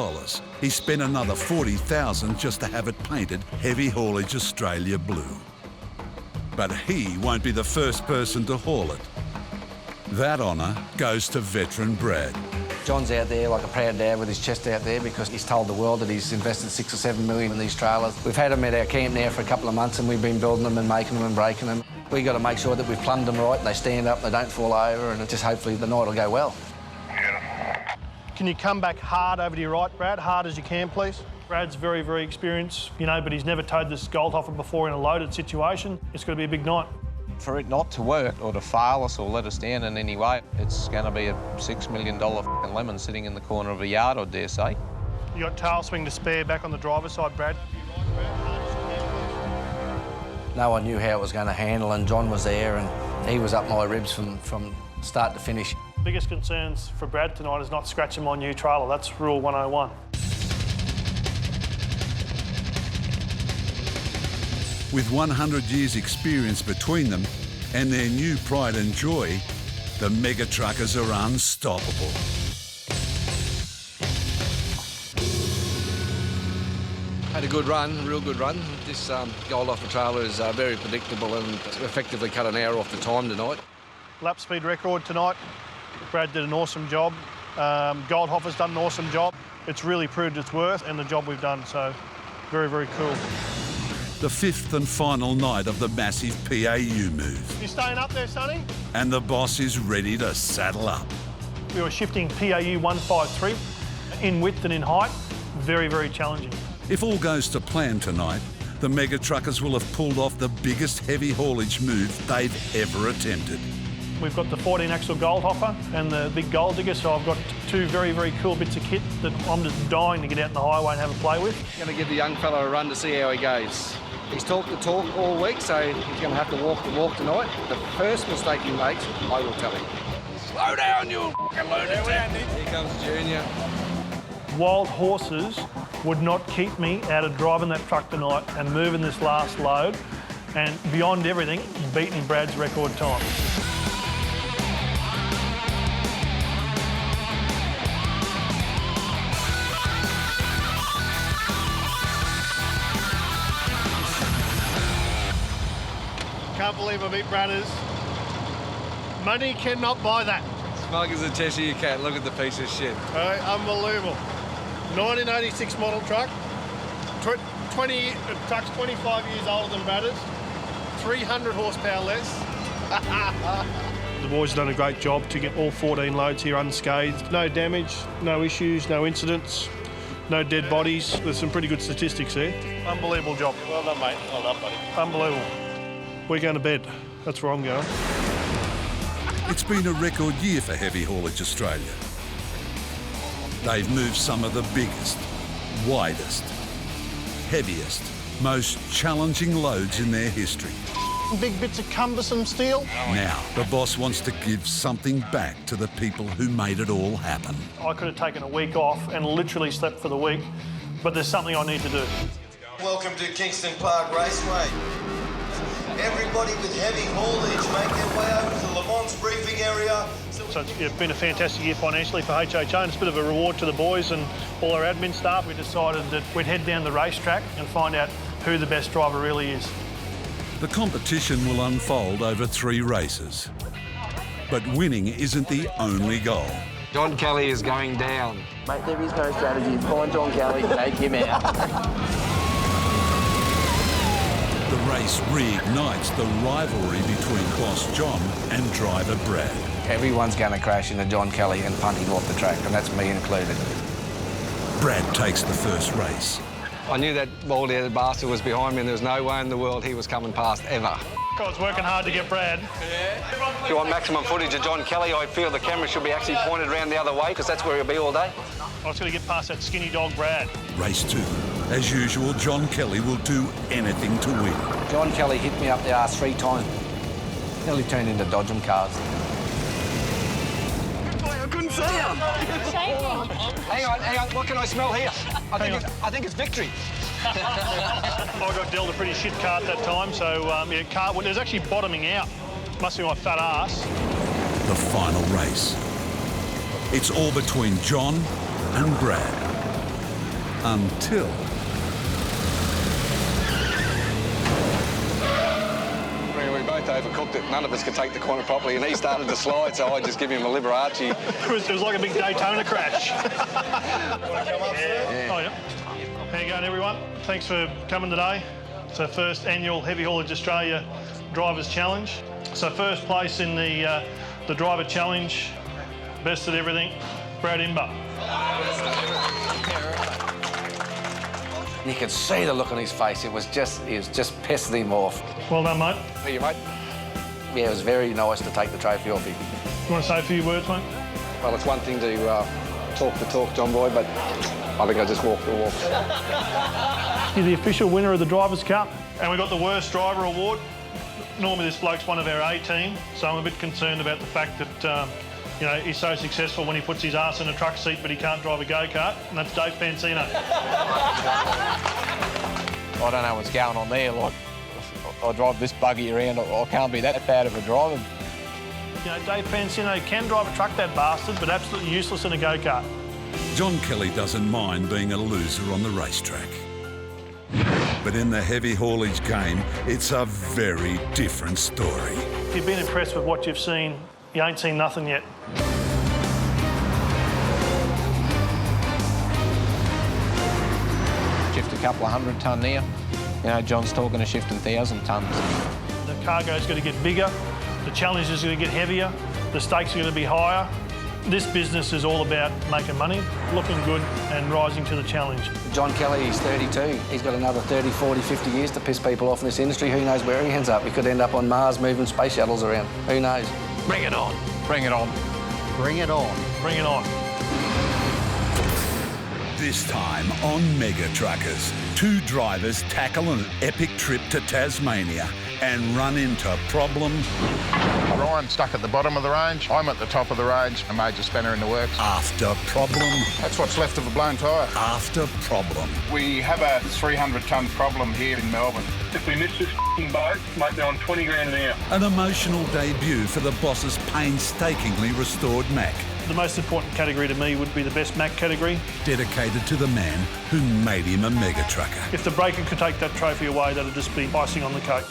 He spent another $40,000 just to have it painted Heavy Haulage Australia blue. But he won't be the first person to haul it. That honour goes to veteran Brad. John's out there like a proud dad with his chest out there because he's told the world that he's invested $6 or $7 million in these trailers. We've had them at our camp now for a couple of months and we've been building them and making them and breaking them. We've got to make sure that we've plumbed them right, they stand up, they don't fall over, and just hopefully the night will go well. Can you come back hard over to your right, Brad? Hard as you can, please. Brad's very, very experienced, but he's never towed this Goldhofer before in a loaded situation. It's going to be a big night. For it not to work or to fail us or let us down in any way, it's going to be a $6 million lemon sitting in the corner of a yard, I dare say. You got tail swing to spare back on the driver's side, Brad. No one knew how it was going to handle, and John was there, and he was up my ribs from start to finish. Biggest concerns for Brad tonight is not scratching my new trailer. That's rule 101. With 100 years' experience between them and their new pride and joy, the MegaTruckers are unstoppable. Had a good run, a real good run. This Goldhofer trailer is very predictable and effectively cut an hour off the time tonight. Lap speed record tonight. Brad did an awesome job. Goldhofer's done an awesome job. It's really proved its worth and the job we've done, so very, very cool. The fifth and final night of the massive PAU move. You staying up there, Sonny? And the boss is ready to saddle up. We were shifting PAU 153 in width and in height. Very, very challenging. If all goes to plan tonight, the MegaTruckers will have pulled off the biggest heavy haulage move they've ever attempted. We've got the 14-axle Goldhofer and the big gold digger, so I've got two very, very cool bits of kit that I'm just dying to get out in the highway and have a play with. Going to give the young fella a run to see how he goes. He's talked the talk all week, so he's going to have to walk the walk tonight. The first mistake he makes, I will tell him. Slow down, you f***ing lunatic! Here comes Junior. Wild horses would not keep me out of driving that truck tonight and moving this last load, and beyond everything, beating Brad's record time. Can't believe I beat Bradders. Money cannot buy that. Smug as a Cheshire, you can't. Look at the piece of shit. Unbelievable. 1986 model truck. Truck's 25 years older than Bradders. 300 horsepower less. The boys have done a great job to get all 14 loads here unscathed. No damage, no issues, no incidents, no dead bodies. There's some pretty good statistics there. Unbelievable job. Well done, mate. Well done, buddy. Unbelievable. We're going to bed. That's where I'm going. It's been a record year for Heavy Haulage Australia. They've moved some of the biggest, widest, heaviest, most challenging loads in their history. Big bits of cumbersome steel. Now, the boss wants to give something back to the people who made it all happen. I could have taken a week off and literally slept for the week, but there's something I need to do. Welcome to Kingston Park Raceway. Everybody with heavy haulage make their way over to Le Mans briefing area. So it's been a fantastic year financially for HHO, and it's a bit of a reward to the boys and all our admin staff. We decided that we'd head down the racetrack and find out who the best driver really is. The competition will unfold over 3 races. But winning isn't the only goal. John Kelly is going down. Mate, there is no strategy. Find John Kelly, take him out. The race reignites the rivalry between boss John and driver Brad. Everyone's going to crash into John Kelly and punt him off the track, and that's me included. Brad takes the first race. I knew that bald-headed bastard was behind me and there was no way in the world he was coming past, ever. I was working hard to get Brad. If you want maximum footage of John Kelly, I feel the camera should be actually pointed around the other way because that's where he'll be all day. I was going to get past that skinny dog Brad. Race 2. As usual, John Kelly will do anything to win. John Kelly hit me up the arse 3 times. Nearly turned into dodgem cars. I couldn't see him. Hang on. What can I smell here? I think it's victory. I got dealt a pretty shit cart that time, so cart it was actually bottoming out. Must be my fat ass. The final race. It's all between John and Brad. Until... We both overcooked it. None of us could take the corner properly, and he started to slide, so I just give him a Liberace. It was like a big Daytona crash. Yeah. Oh, yeah. How you going, everyone? Thanks for coming today. It's our first annual Heavy Haulage Australia Drivers Challenge. So first place in the Driver Challenge, best at everything, Brad Imber. You could see the look on his face. He was just pissing him off. Well done, mate. How are you, mate? Yeah, it was very nice to take the trophy off him. You want to say a few words, mate? Well, it's one thing to talk the talk, John Boy, but I think I just walked the walk. You're the official winner of the Drivers' Cup, and we got the Worst Driver Award. Normally this bloke's one of our A-team, so I'm a bit concerned about the fact that he's so successful when he puts his arse in a truck seat, but he can't drive a go-kart, and that's Dave Pancino. I don't know what's going on there. Like, I drive this buggy around, I can't be that bad of a driver. Dave Pancino can drive a truck, that bastard, but absolutely useless in a go-kart. John Kelly doesn't mind being a loser on the racetrack. But in the heavy haulage game, it's a very different story. If you've been impressed with what you've seen, you ain't seen nothing yet. Shift a couple of 100 tonne there. John's talking of shifting 1,000 tonnes. The cargo's going to get bigger, the challenge is going to get heavier, the stakes are going to be higher. This business is all about making money, looking good and rising to the challenge. John Kelly, he's 32. He's got another 30, 40, 50 years to piss people off in this industry. Who knows where he ends up? He could end up on Mars moving space shuttles around. Who knows? Bring it on. Bring it on. Bring it on. Bring it on. This time on MegaTruckers, 2 drivers tackle an epic trip to Tasmania and run into problem Ryan's stuck at the bottom of the range. I'm at the top of the range. A major spanner in the works. after problem That's what's left of a blown tyre. after problem. We have a 300-tonne problem here in Melbourne. If we miss this boat, might be on 20 grand an hour. An emotional debut for the boss's painstakingly restored Mac, The most important category to me would be the best Mac category. dedicated to the man who made him a MegaTrucker. If the breaker could take that trophy away, that'd just be icing on the cake.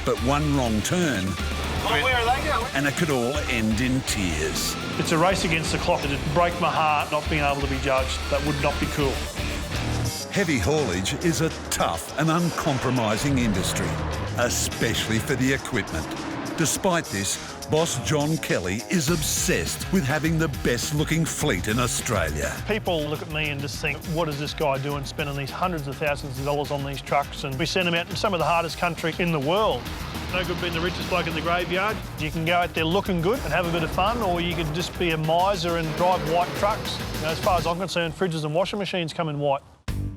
But one wrong turn Where are they going? and it could all end in tears. It's a race against the clock. It'd break my heart not being able to be judged. That would not be cool. Heavy haulage is a tough and uncompromising industry, especially for the equipment. Despite this, boss John Kelly is obsessed with having the best-looking fleet in Australia. People look at me and just think, what is this guy doing spending these hundreds of thousands of dollars on these trucks? And we send them out in some of the hardest country in the world. No good being the richest bloke in the graveyard. You can go out there looking good and have a bit of fun, or you could just be a miser and drive white trucks. You know, as far as I'm concerned, fridges and washing machines come in white.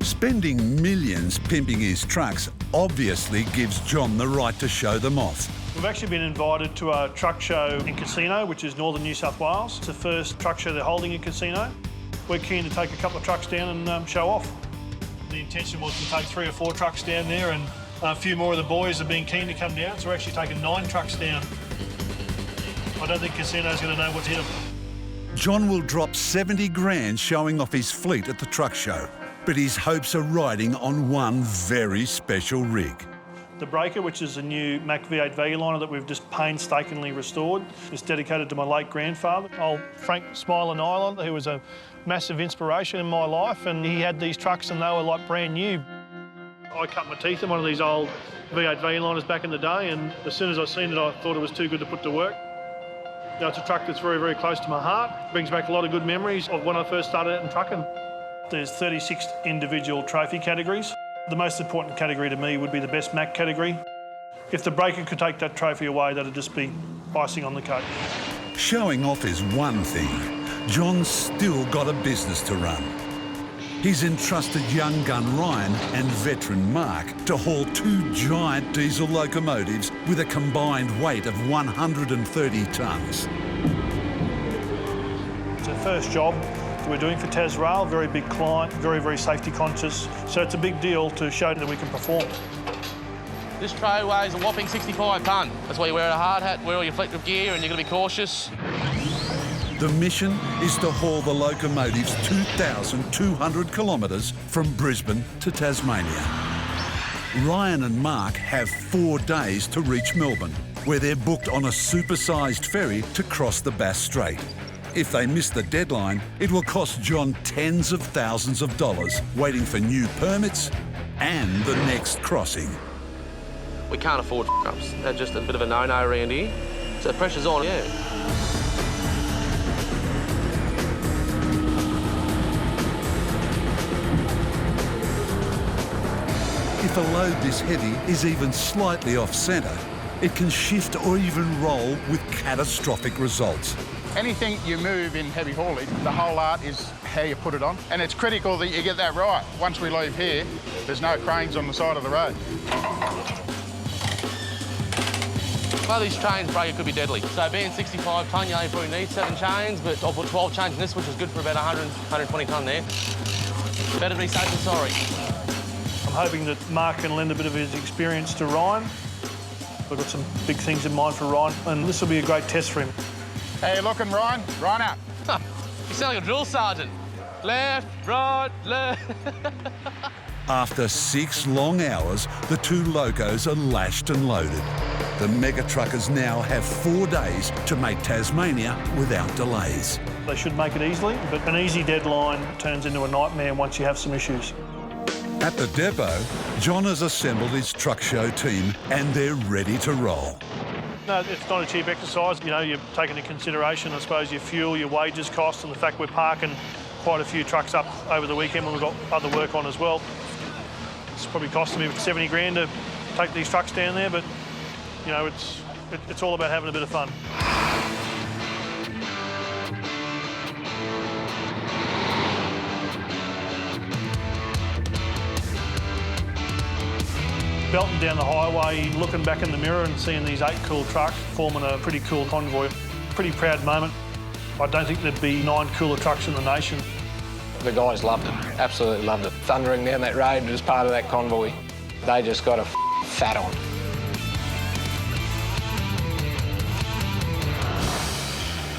Spending millions pimping his trucks obviously gives John the right to show them off. We've actually been invited to a truck show in Casino, which is northern New South Wales. It's the first truck show they're holding in Casino. We're keen to take a couple of trucks down and show off. The intention was to take 3 or 4 trucks down there, and a few more of the boys have been keen to come down, so we're actually taking 9 trucks down. I don't think Casino's going to know what's hit them. John will drop 70 grand showing off his fleet at the truck show, but his hopes are riding on one very special rig. The breaker, which is a new Mack V8 value liner that we've just painstakingly restored, is dedicated to my late grandfather, old Frank Smiler Nyland, who was a massive inspiration in my life, and he had these trucks and they were like brand new. I cut my teeth in one of these old V8 value liners back in the day, and as soon as I seen it, I thought it was too good to put to work. You know, it's a truck that's very, very close to my heart. Brings back a lot of good memories of when I first started out in trucking. There's 36 individual trophy categories. The most important category to me would be the best Mack category. If the breaker could take that trophy away, that'd just be icing on the cake. Showing off is one thing. John's still got a business to run. He's entrusted young gun Ryan and veteran Mark to haul 2 giant diesel locomotives with a combined weight of 130 tonnes. It's our first job that we're doing for Tasrail, very big client, very, very safety conscious. So it's a big deal to show that we can perform. This tray weighs a whopping 65 tonne. That's why you wear a hard hat, wear all your reflective gear, and you've got to be cautious. The mission is to haul the locomotives 2,200 kilometres from Brisbane to Tasmania. Ryan and Mark have 4 days to reach Melbourne, where they're booked on a supersized ferry to cross the Bass Strait. If they miss the deadline, it will cost John tens of thousands of dollars waiting for new permits and the next crossing. We can't afford f***ups. They're just a bit of a no-no around here. So the pressure's on, yeah. If a load this heavy is even slightly off-centre, it can shift or even roll with catastrophic results. Anything you move in heavy haulage, the whole art is how you put it on. And it's critical that you get that right. Once we leave here, there's no cranes on the side of the road. One of these chains breaker could be deadly. So being 65 tonne, you only probably need 7 chains, but I'll put 12 chains in this, which is good for about 100, 120 tonne there. Better be safe than sorry. I'm hoping that Mark can lend a bit of his experience to Ryan. We've got some big things in mind for Ryan, and this will be a great test for him. How you looking, Ryan? Ryan up. You sound like a drill sergeant. Left, right, left. After 6 long hours, the 2 locos are lashed and loaded. The MegaTruckers now have 4 days to make Tasmania without delays. They should make it easily, but an easy deadline turns into a nightmare once you have some issues. At the depot, John has assembled his truck show team and they're ready to roll. No, it's not a cheap exercise. You know, you've taken into consideration, I suppose, your fuel, your wages costs, and the fact we're parking quite a few trucks up over the weekend when we've got other work on as well. It's probably costing me 70 grand to take these trucks down there, but, you know, it's all about having a bit of fun. Belting down the highway, looking back in the mirror and seeing these 8 cool trucks forming a pretty cool convoy. Pretty proud moment. I don't think there'd be 9 cooler trucks in the nation. The guys loved it, absolutely loved it. Thundering down that road as part of that convoy. They just got a fat on.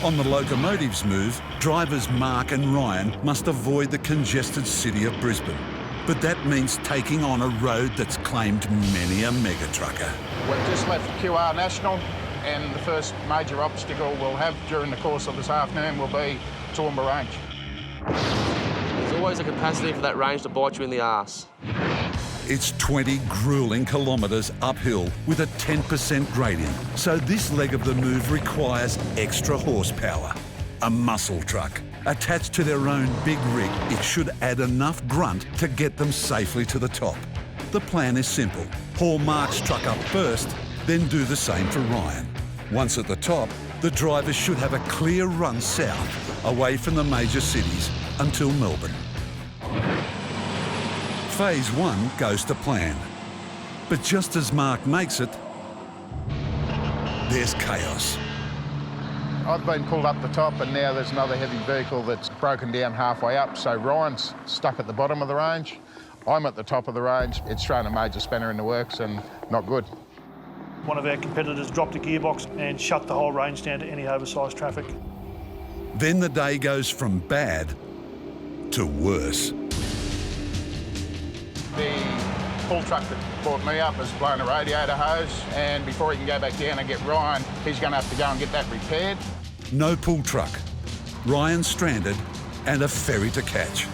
On the locomotives move, drivers Mark and Ryan must avoid the congested city of Brisbane. But that means taking on a road that's claimed many a MegaTrucker. We've just left QR National, and the first major obstacle we'll have during the course of this afternoon will be Toowoomba Range. There's always a capacity for that range to bite you in the arse. It's 20 grueling kilometres uphill with a 10% gradient, so this leg of the move requires extra horsepower. A muscle truck. Attached to their own big rig, it should add enough grunt to get them safely to the top. The plan is simple. Haul Mark's truck up first, then do the same for Ryan. Once at the top, the drivers should have a clear run south, away from the major cities, until Melbourne. Phase 1 goes to plan. But just as Mark makes it, there's chaos. I've been pulled up the top and now there's another heavy vehicle that's broken down halfway up, so Ryan's stuck at the bottom of the range. I'm at the top of the range. It's thrown a major spanner in the works and not good. One of our competitors dropped a gearbox and shut the whole range down to any oversized traffic. Then the day goes from bad to worse. The pull truck that brought me up has blown a radiator hose, and before he can go back down and get Ryan, he's going to have to go and get that repaired. No pull truck, Ryan stranded, and a ferry to catch.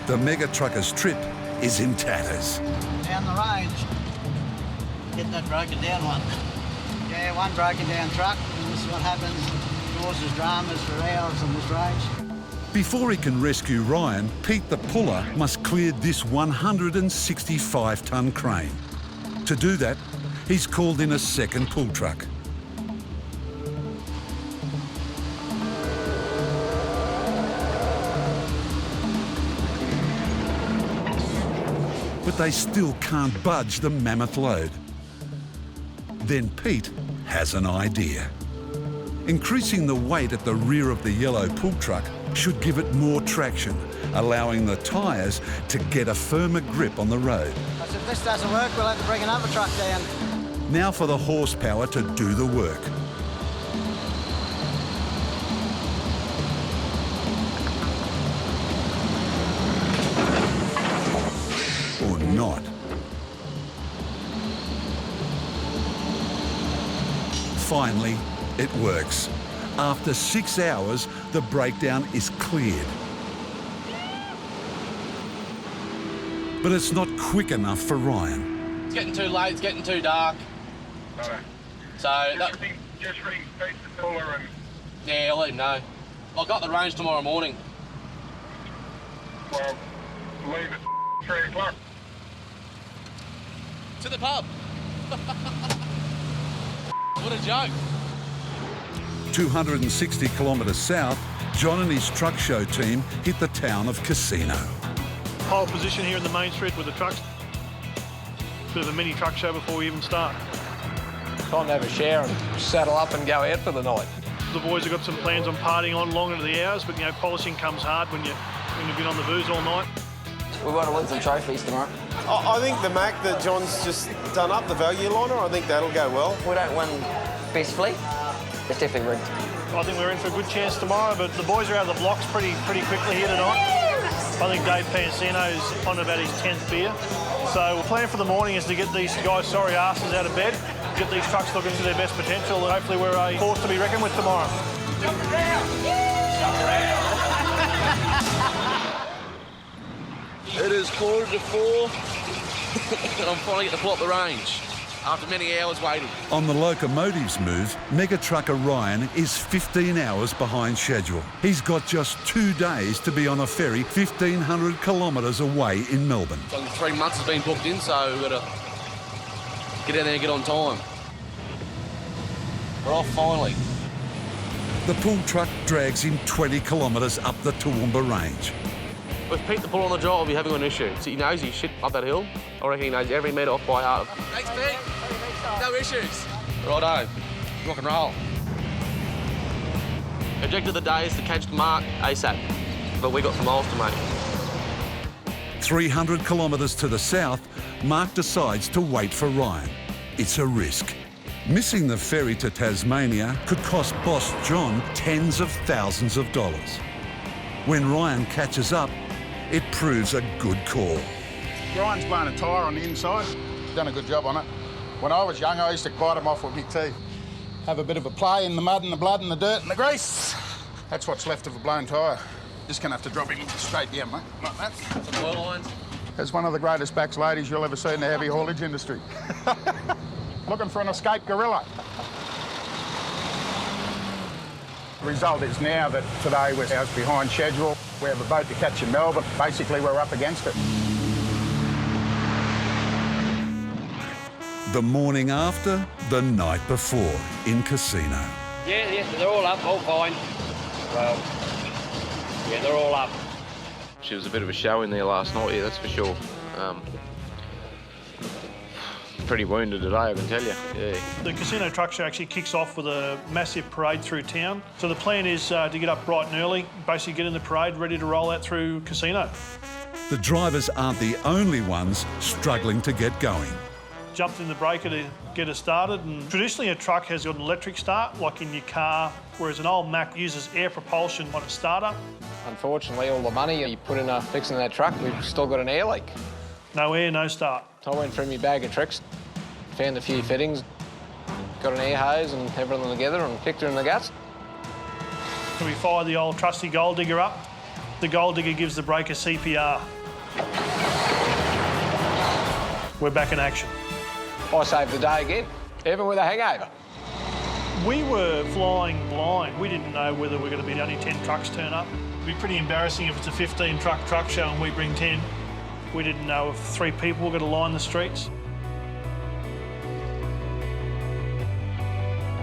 The MegaTruckers trip is in tatters. Down the range. Get that broken down one. Yeah, one broken down truck, and this is what happens. Causes dramas for hours on this range. Before he can rescue Ryan, Pete the puller must clear this 165-tonne crane. To do that, he's called in a second pull truck. But they still can't budge the mammoth load. Then Pete has an idea. Increasing the weight at the rear of the yellow pull truck should give it more traction, allowing the tyres to get a firmer grip on the road. If this doesn't work, we'll have to bring another truck down. Now for the horsepower to do the work. Or not. Finally, it works. After 6 hours, the breakdown is cleared. But it's not quick enough for Ryan. It's getting too late, it's getting too dark. Okay. So Just ring Pete the puller and... yeah, I'll let him know. I've got the range tomorrow morning. Well, leave at 3 o'clock. To the pub. What a joke. 260 kilometres south, John and his truck show team hit the town of Casino. Pole position here in the main street with the trucks. Bit of a mini truck show before we even start. Time to have a shower and saddle up and go out for the night. The boys have got some plans on partying on long into the hours, but you know, polishing comes hard when you've been on the booze all night. We want to win some trophies tomorrow. I think the Mac that John's just done up, the value liner, I think that'll go well. We don't win best fleet. It's definitely rigged. I think we're in for a good chance tomorrow, but the boys are out of the blocks pretty quickly here tonight. I think Dave Pansino's on about his 10th beer. So the plan for the morning is to get these guys' sorry asses out of bed, get these trucks looking to their best potential, and hopefully we're a force to be reckoned with tomorrow. Jump around! Jump around! It is 3:45 and I'm finally getting to pull up the range after many hours waiting. On the locomotives move, MegaTrucker Ryan is 15 hours behind schedule. He's got just 2 days to be on a ferry 1,500 kilometres away in Melbourne. So 3 months has been booked in, so we've got to get out there and get on time. We're off finally. The pull truck drags him 20 kilometres up the Toowoomba range. With Pete the pull on the job, we'll be having an issue. So he knows his shit up that hill. I reckon he knows every metre off by heart. Thanks, Pete. No issues. Righto. Rock and roll. Objective of the day is to catch Mark ASAP, but we got some miles to make. 300 kilometres to the south, Mark decides to wait for Ryan. It's a risk. Missing the ferry to Tasmania could cost boss John tens of thousands of dollars. When Ryan catches up, it proves a good call. Ryan's blown a tyre on the inside. Done a good job on it. When I was young, I used to bite them off with big teeth. Have a bit of a play in the mud and the blood and the dirt and the grease. That's what's left of a blown tyre. Just gonna have to drop him straight down, mate, like that. Some oil lines. as one of the greatest backs ladies you'll ever see in the heavy haulage industry. Looking for an escaped gorilla. The result is now that today we're hours behind schedule. We have a boat to catch in Melbourne. Basically, we're up against it. The morning after, the night before in Casino. Yeah, they're all up, all fine. Well, yeah, they're all up. She was a bit of a show in there last night, yeah, that's for sure. Pretty wounded today, I can tell you, yeah. The Casino Truck Show actually kicks off with a massive parade through town. So the plan is to get up bright and early, basically get in the parade, ready to roll out through Casino. The drivers aren't the only ones struggling to get going. Jumped in the breaker to get us started, and traditionally a truck has got an electric start, like in your car, whereas an old Mack uses air propulsion on its starter. Unfortunately, all the money you put into fixing that truck, we've still got an air leak. No air, no start. I went through my bag of tricks, found a few fittings, got an air hose and everything together and kicked her in the guts. So we fire the old trusty gold digger up. The gold digger gives the breaker CPR. We're back in action. I saved the day again, even with a hangover. We were flying blind. We didn't know whether we're going to be only 10 trucks turn up. It'd be pretty embarrassing if it's a 15-truck show and we bring 10. We didn't know if 3 people were going to line the streets.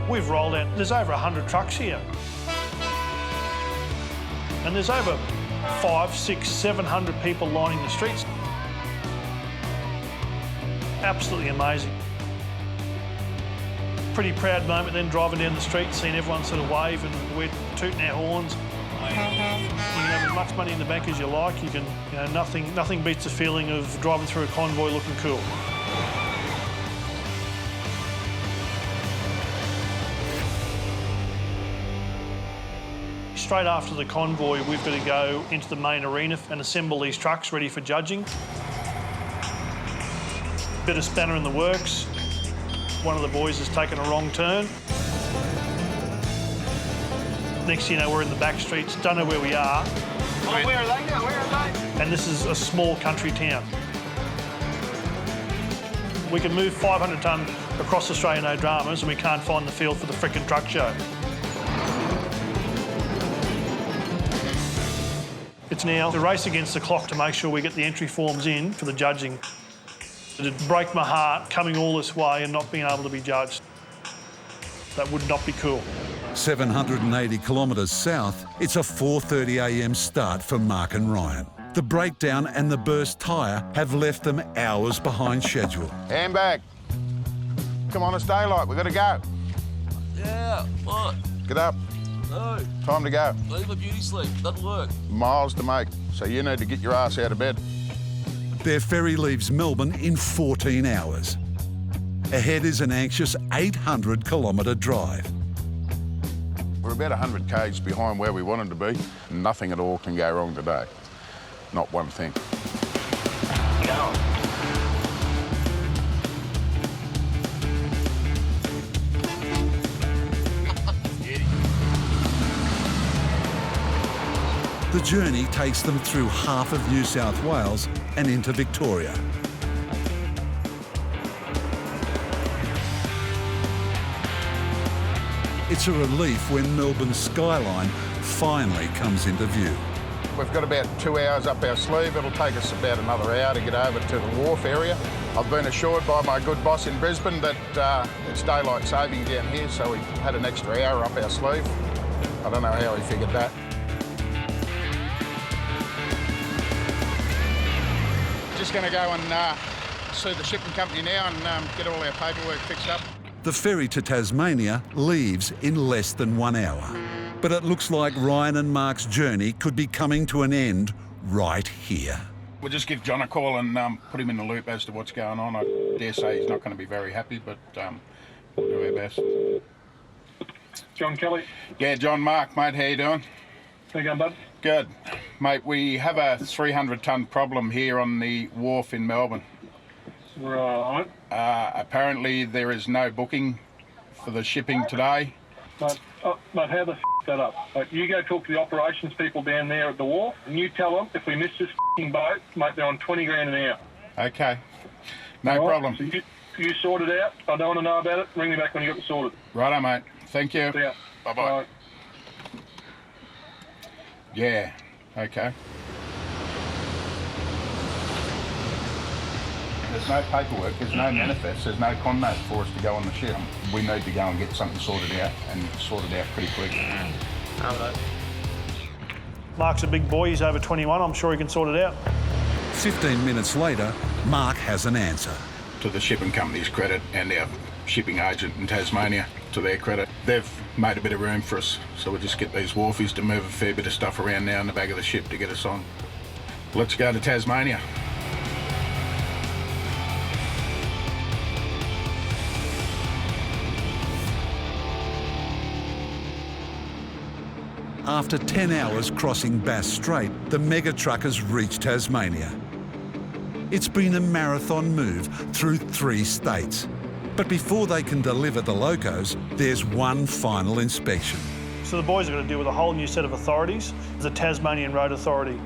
We've rolled out, there's over 100 trucks here. And there's over 500, 600, 700 people lining the streets. Absolutely amazing. Pretty proud moment then driving down the street, seeing everyone sort of wave and we're tooting our horns. You can have as much money in the bank as you like. You can, nothing beats the feeling of driving through a convoy looking cool. Straight after the convoy, we've got to go into the main arena and assemble these trucks ready for judging. Bit of spanner in the works. One of the boys has taken a wrong turn. Next thing you know, we're in the back streets, don't know where we are. Oh, where are they now? Where are they? And this is a small country town. We can move 500 tonne across Australia, no dramas, and we can't find the field for the frickin' truck show. It's now a race against the clock to make sure we get the entry forms in for the judging. It'd break my heart coming all this way and not being able to be judged. That would not be cool. 780 kilometres south, it's a 4:30 a.m. start for Mark and Ryan. The breakdown and the burst tyre have left them hours behind schedule. Handbag. Come on, it's daylight. We've got to go. Yeah, what? Get up. No. Time to go. I need my beauty sleep. Doesn't work. Miles to make, so you need to get your ass out of bed. Their ferry leaves Melbourne in 14 hours. Ahead is an anxious 800-kilometre drive. We're about 100 k's behind where we wanted to be. Nothing at all can go wrong today. Not one thing. The journey takes them through half of New South Wales and into Victoria. It's a relief when Melbourne's skyline finally comes into view. We've got about 2 hours up our sleeve. It'll take us about another hour to get over to the wharf area. I've been assured by my good boss in Brisbane that it's daylight saving down here, so we had an extra hour up our sleeve. I don't know how he figured that. Just going to go and see the shipping company now and get all our paperwork fixed up. The ferry to Tasmania leaves in less than 1 hour. But it looks like Ryan and Mark's journey could be coming to an end right here. We'll just give John a call and put him in the loop as to what's going on. I dare say he's not going to be very happy, but we'll do our best. John Kelly. Yeah, John, Mark, mate, how you doing? How you going, bud? Good. Mate, we have a 300-tonne problem here on the wharf in Melbourne. Right. Apparently there is no booking for the shipping today. But Oh, mate, how the that up? Like, you go talk to the operations people down there at the wharf, and you tell them if we miss this boat, mate, they're on 20 grand an hour. Okay. No problem. So you sort it out. I don't want to know about it. Ring me back when you got it sorted. Righto, mate. Thank you. See ya. Bye-bye. Bye. Yeah, okay. There's no paperwork, there's no manifest, there's no con note for us to go on the ship. We need to go and get something sorted out, and sorted out pretty quick. Mark's a big boy, he's over 21, I'm sure he can sort it out. 15 minutes later, Mark has an answer. To the shipping company's credit and our shipping agent in Tasmania, to their credit, they've made a bit of room for us, so we'll just get these wharfies to move a fair bit of stuff around now in the back of the ship to get us on. Let's go to Tasmania. After 10 hours crossing Bass Strait, the MegaTruckers reach Tasmania. It's been a marathon move through 3 states. But before they can deliver the locos, there's one final inspection. So the boys are going to deal with a whole new set of authorities, the Tasmanian Road Authority.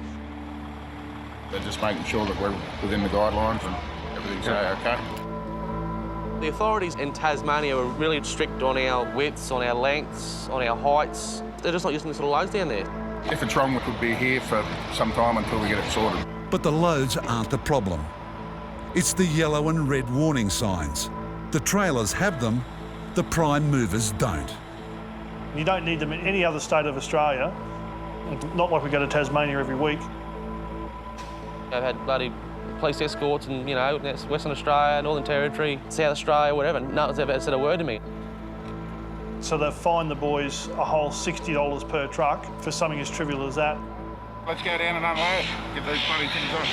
They're just making sure that we're within the guidelines and everything's okay. The authorities in Tasmania are really strict on our widths, on our lengths, on our heights. They're just not using the sort of loads down there. If it's wrong, we could be here for some time until we get it sorted. But the loads aren't the problem. It's the yellow and red warning signs. The trailers have them, the prime movers don't. You don't need them in any other state of Australia, not like we go to Tasmania every week. I've had bloody police escorts in, you know, Western Australia, Northern Territory, South Australia, whatever. No one's ever said a word to me. So they've fined the boys a whole $60 per truck for something as trivial as that. Let's go down and unload, get those bloody things on.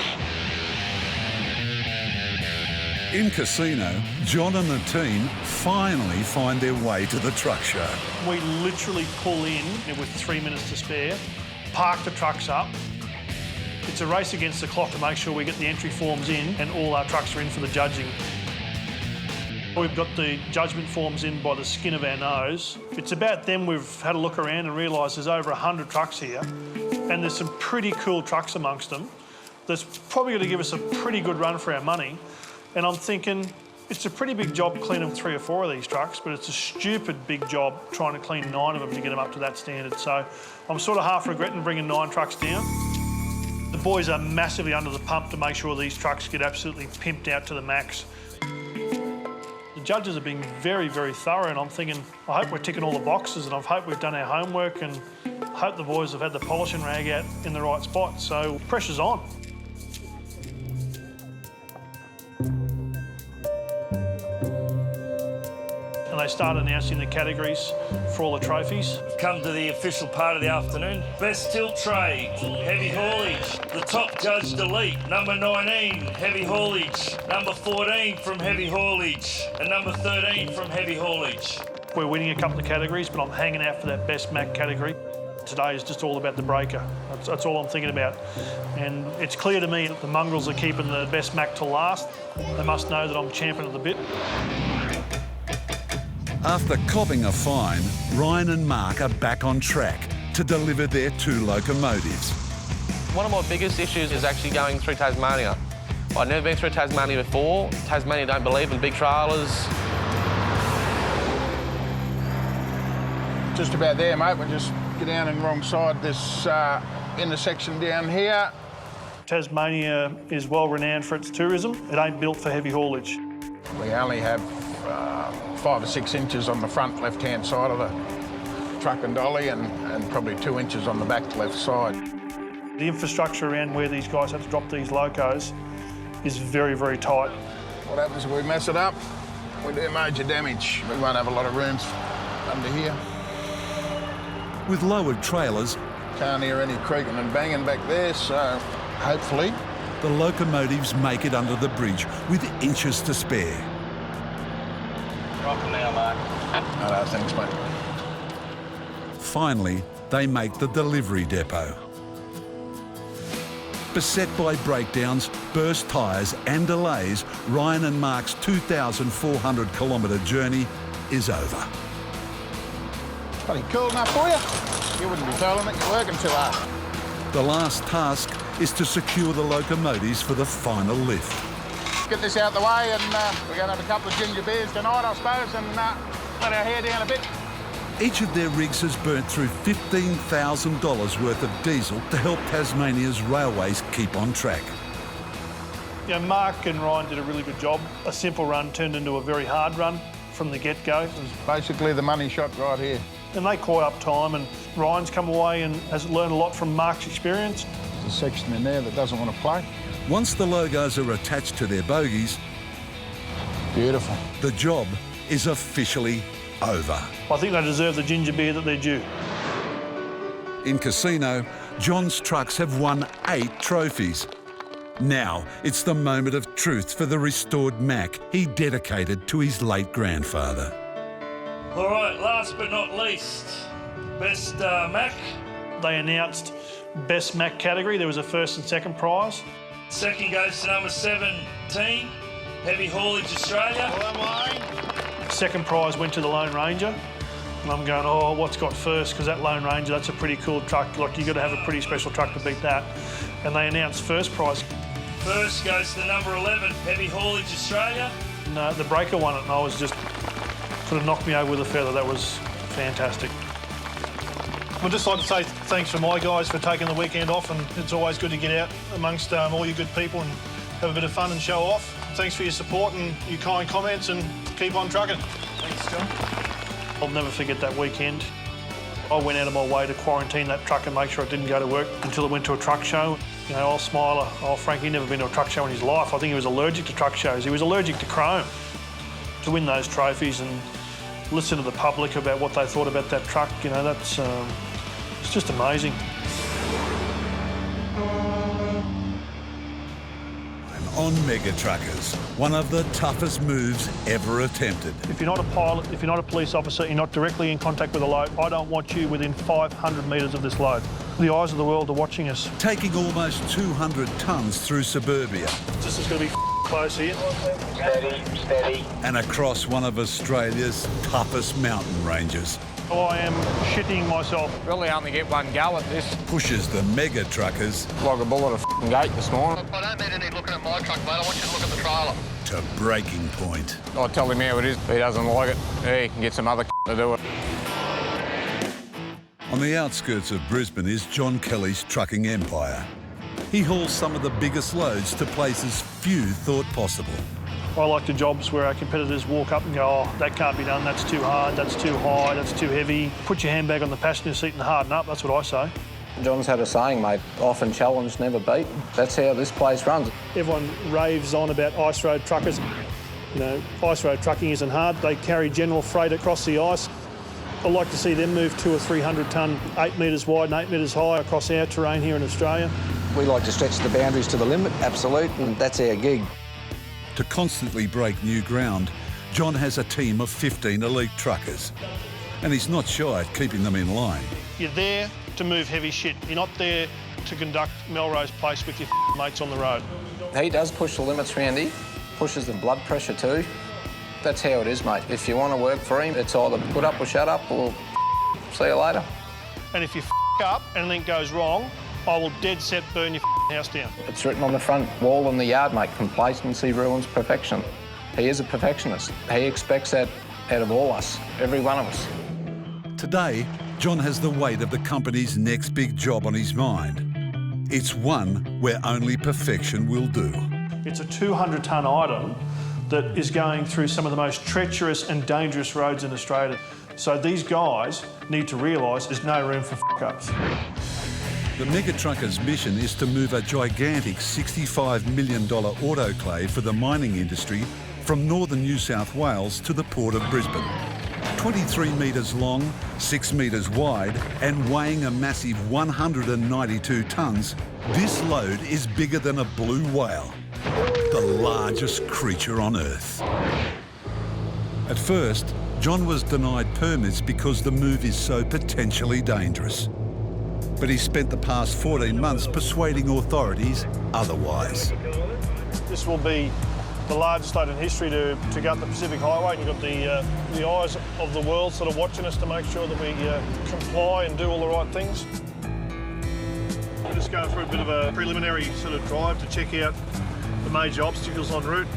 In Casino, John and the team finally find their way to the truck show. We literally pull in with 3 minutes to spare, park the trucks up. It's a race against the clock to make sure we get the entry forms in and all our trucks are in for the judging. We've got the judgment forms in by the skin of our nose. It's about them we've had a look around and realised there's over 100 trucks here, and there's some pretty cool trucks amongst them. That's probably going to give us a pretty good run for our money. And I'm thinking, it's a pretty big job cleaning 3 or 4 of these trucks, but it's a stupid big job trying to clean 9 of them to get them up to that standard. So I'm sort of half regretting bringing 9 trucks down. The boys are massively under the pump to make sure these trucks get absolutely pimped out to the max. The judges are being very, very thorough, and I'm thinking, I hope we're ticking all the boxes, and I hope we've done our homework, and I hope the boys have had the polishing rag out in the right spot. So pressure's on. And they start announcing the categories for all the trophies. Come to the official part of the afternoon. Best tilt trade, heavy haulage. The top judged elite, number 19, heavy haulage. Number 14 from heavy haulage. And number 13 from heavy haulage. We're winning a couple of categories, but I'm hanging out for that best Mac category. Today is just all about the breaker. That's all I'm thinking about. And it's clear to me that the mongrels are keeping the best Mac to last. They must know that I'm champion of the bit. After copping a fine, Ryan and Mark are back on track to deliver their 2 locomotives. One of my biggest issues is actually going through Tasmania. I've never been through Tasmania before. Tasmania don't believe in big trailers. Just about there, mate. We'll just get down in the wrong side this intersection down here. Tasmania is well renowned for its tourism. It ain't built for heavy haulage. We only have 5 or 6 inches on the front left-hand side of the truck and dolly, and probably 2 inches on the back left side. The infrastructure around where these guys have to drop these locos is very, very tight. What happens if we mess it up? We do major damage. We won't have a lot of rooms under here. With lowered trailers, can't hear any creaking and banging back there, so hopefully the locomotives make it under the bridge with inches to spare. Rock 'em now, Mark. No, thanks, mate. Finally, they make the delivery depot. Beset by breakdowns, burst tyres and delays, Ryan and Mark's 2,400 kilometre journey is over. Bloody cool enough for you? You wouldn't be feeling it, you're working too hard. The last task is to secure the locomotives for the final lift. Get this out the way and we're going to have a couple of ginger beers tonight, I suppose, and let our hair down a bit. Each of their rigs has burnt through $15,000 worth of diesel to help Tasmania's railways keep on track. You know, Mark and Ryan did a really good job. A simple run turned into a very hard run from the get-go. Basically the money shot right here. And they caught up time, and Ryan's come away and has learned a lot from Mark's experience. There's a section in there that doesn't want to play. Once the logos are attached to their bogies, beautiful. The job is officially over. I think they deserve the ginger beer that they're due. In Casino, John's trucks have won 8 trophies. Now it's the moment of truth for the restored Mack he dedicated to his late grandfather. All right, last but not least, best Mack. They announced best Mack category. There was a first and second prize. Second goes to number 17, Heavy Haulage Australia. Second prize went to the Lone Ranger. And I'm going, oh, what's got first? Because that Lone Ranger, that's a pretty cool truck. Like, you've got to have a pretty special truck to beat that. And they announced first prize. First goes to the number 11, Heavy Haulage Australia. And the breaker won it, and I was just sort of knocked me over with a feather. That was fantastic. I'd just like to say thanks for my guys for taking the weekend off, and it's always good to get out amongst all you good people and have a bit of fun and show off. Thanks for your support and your kind comments, and keep on trucking. Thanks, John. I'll never forget that weekend. I went out of my way to quarantine that truck and make sure I didn't go to work until it went to a truck show. You know, old Smiler, old Frank, he'd never been to a truck show in his life. I think he was allergic to truck shows. He was allergic to chrome. To win those trophies and listen to the public about what they thought about that truck, you know, that's it's just amazing. On MegaTruckers, one of the toughest moves ever attempted. If you're not a pilot, if you're not a police officer, you're not directly in contact with a load, I don't want you within 500 metres of this load. The eyes of the world are watching us. Taking almost 200 tonnes through suburbia. This is going to be close here. Steady, steady. And across one of Australia's toughest mountain ranges. I am shitting myself. Really only get one go at this. Pushes the MegaTruckers Like a bull at a gate this morning. I don't need any looking at my truck, mate. I want you to look at the trailer. to breaking point. I tell him how it is. If he doesn't like it, he can get some other to do it. On the outskirts of Brisbane is John Kelly's trucking empire. He hauls some of the biggest loads to places few thought possible. I like the jobs where our competitors walk up and go, oh, that can't be done, that's too hard, that's too high, that's too heavy. Put your handbag on the passenger seat and harden up, that's what I say. John's had a saying, mate, often challenged, never beat. That's how this place runs. Everyone raves on about ice road truckers. You know, ice road trucking isn't hard. They carry general freight across the ice. I like to see them move 200 or 300 tonne, 8 metres wide and 8 metres high across our terrain here in Australia. We like to stretch the boundaries to the limit, absolute, and that's our gig. To constantly break new ground, John has a team of 15 elite truckers, and he's not shy at keeping them in line. You're there to move heavy shit. You're not there to conduct Melrose Place with your mates on the road. He does push the limits, Randy. Pushes the blood pressure too. That's how it is, mate. If you want to work for him, it's either put up or shut up, or see you later. And if you up and anything goes wrong, I will dead set burn your house down. It's written on the front wall in the yard, mate. Complacency ruins perfection. He is a perfectionist. He expects that out of all us, every one of us. Today, John has the weight of the company's next big job on his mind. It's one where only perfection will do. It's a 200-tonne item that is going through some of the most treacherous and dangerous roads in Australia. So these guys need to realise there's no room for f***ups. The MegaTruckers' mission is to move a gigantic $65 million autoclave for the mining industry from northern New South Wales to the port of Brisbane. 23 metres long, 6 metres wide, and weighing a massive 192 tonnes, this load is bigger than a blue whale, the largest creature on Earth. At first, John was denied permits because the move is so potentially dangerous. But he spent the past 14 months persuading authorities otherwise. This will be The largest load in history to go up the Pacific Highway, and you've got the eyes of the world sort of watching us to make sure that we comply and do all the right things. We're just going through a bit of a preliminary sort of drive to check out the major obstacles en route.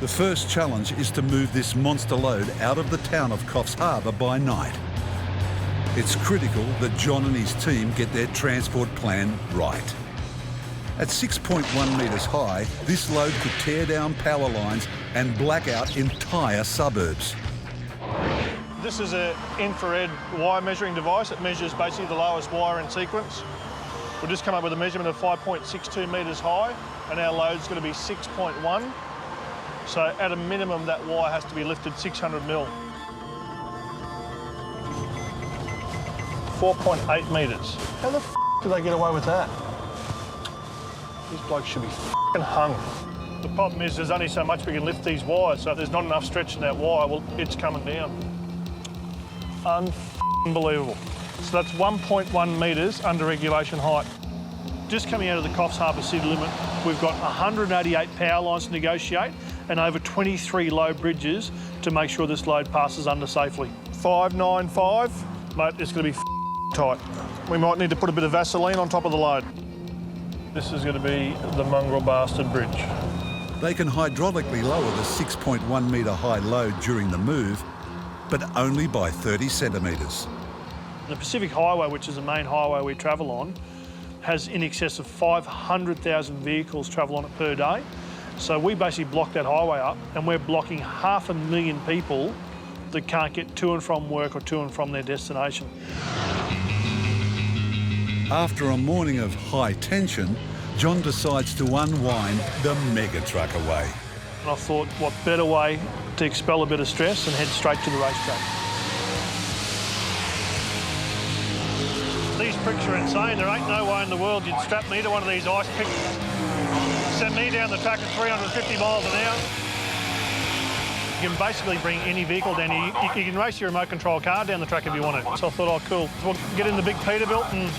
The first challenge is to move this monster load out of the town of Coffs Harbour by night. It's critical that John and his team get their transport plan right. At 6.1 metres high, this load could tear down power lines and black out entire suburbs. This is an infrared wire measuring device. It measures basically the lowest wire in sequence. We've just come up with a measurement of 5.62 metres high, and our load's going to be 6.1. So at a minimum, that wire has to be lifted 600 mil. 4.8 metres. How the f do they get away with that? These blokes should be f***ing hung. The problem is there's only so much we can lift these wires, so if there's not enough stretch in that wire, well, it's coming down. Unbelievable. So that's 1.1 metres under regulation height. Just coming out of the Coffs Harbour city limit, we've got 188 power lines to negotiate and over 23 low bridges to make sure this load passes under safely. 595, mate, it's going to be tight. We might need to put a bit of Vaseline on top of the load. This is going to be the mongrel bastard bridge. They can hydraulically lower the 6.1 metre high load during the move, but only by 30 centimetres. The Pacific Highway, which is the main highway we travel on, has in excess of 500,000 vehicles travel on it per day. So we basically block that highway up, and we're blocking 500,000 people that can't get to and from work or to and from their destination. After a morning of high tension, John decides to unwind the MegaTrucker way. And I thought, what better way to expel a bit of stress and head straight to the racetrack. These pricks are insane. There ain't no way in the world you'd strap me to one of these ice picks, send me down the track at 350 miles an hour. You can basically bring any vehicle down here. You can race your remote control car down the track if you want to. So I thought, oh, cool. We'll get in the big Peterbilt and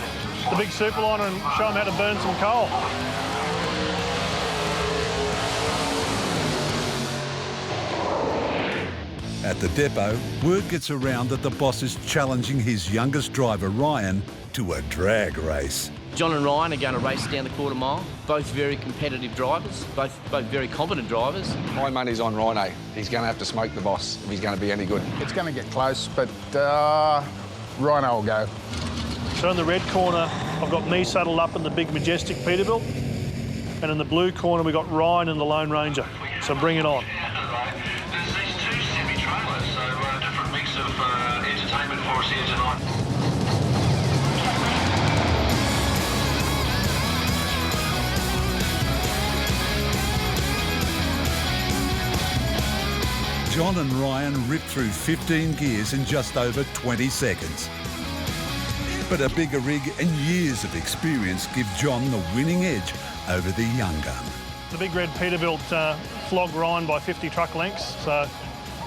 the big superliner and show them how to burn some coal. At the depot, word gets around that the boss is challenging his youngest driver, Ryan, to a drag race. John and Ryan are going to race down the quarter mile. Both very competitive drivers, both very competent drivers. My money's on Rhino. He's going to have to smoke the boss if he's going to be any good. It's going to get close, but Rhino will go. So in the red corner, I've got me saddled up in the big Majestic Peterbilt, and in the blue corner, we've got Ryan in the Lone Ranger. So bring it on. There's these two semi-trailers, so a different mix of entertainment for us here tonight. John and Ryan rip through 15 gears in just over 20 seconds. But a bigger rig and years of experience give John the winning edge over the young gun. The big red Peterbilt flogged Ryan by 50 truck lengths, so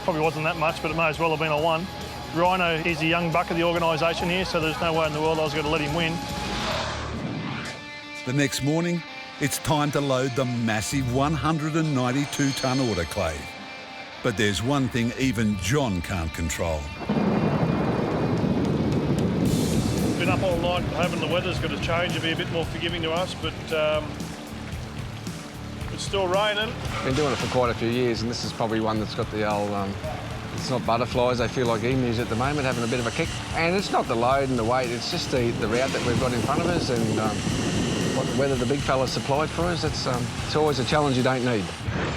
probably wasn't that much, but it may as well have been a one. Rhino is a young buck of the organisation here, so there's no way in the world I was going to let him win. The next morning, it's time to load the massive 192-tonne autoclave. But there's one thing even John can't control. Been up all night hoping the weather's going to change and be a bit more forgiving to us, but it's still raining. Been doing it for quite a few years, and this is probably one that's got the old, it's not butterflies, they feel like emus at the moment, having a bit of a kick. And it's not the load and the weight, it's just the route that we've got in front of us, and whether the big fella's supplied for us, it's always a challenge you don't need.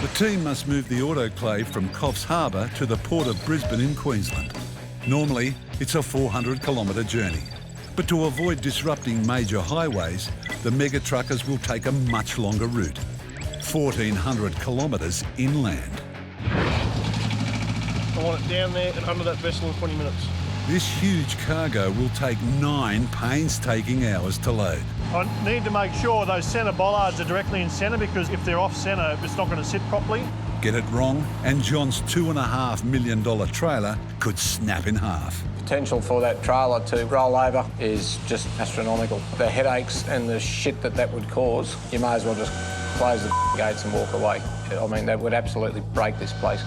The team must move the autoclave from Coffs Harbour to the port of Brisbane in Queensland. Normally, it's a 400-kilometre journey. But to avoid disrupting major highways, the MegaTruckers will take a much longer route, 1,400 kilometres inland. I want it down there and under that vessel in 20 minutes. This huge cargo will take 9 painstaking hours to load. I need to make sure those centre bollards are directly in centre, because if they're off centre, it's not going to sit properly. Get it wrong, and John's $2.5 million trailer could snap in half. Potential for that trailer to roll over is just astronomical. The headaches and the shit that would cause, you may as well just close the gates and walk away. I mean, that would absolutely break this place.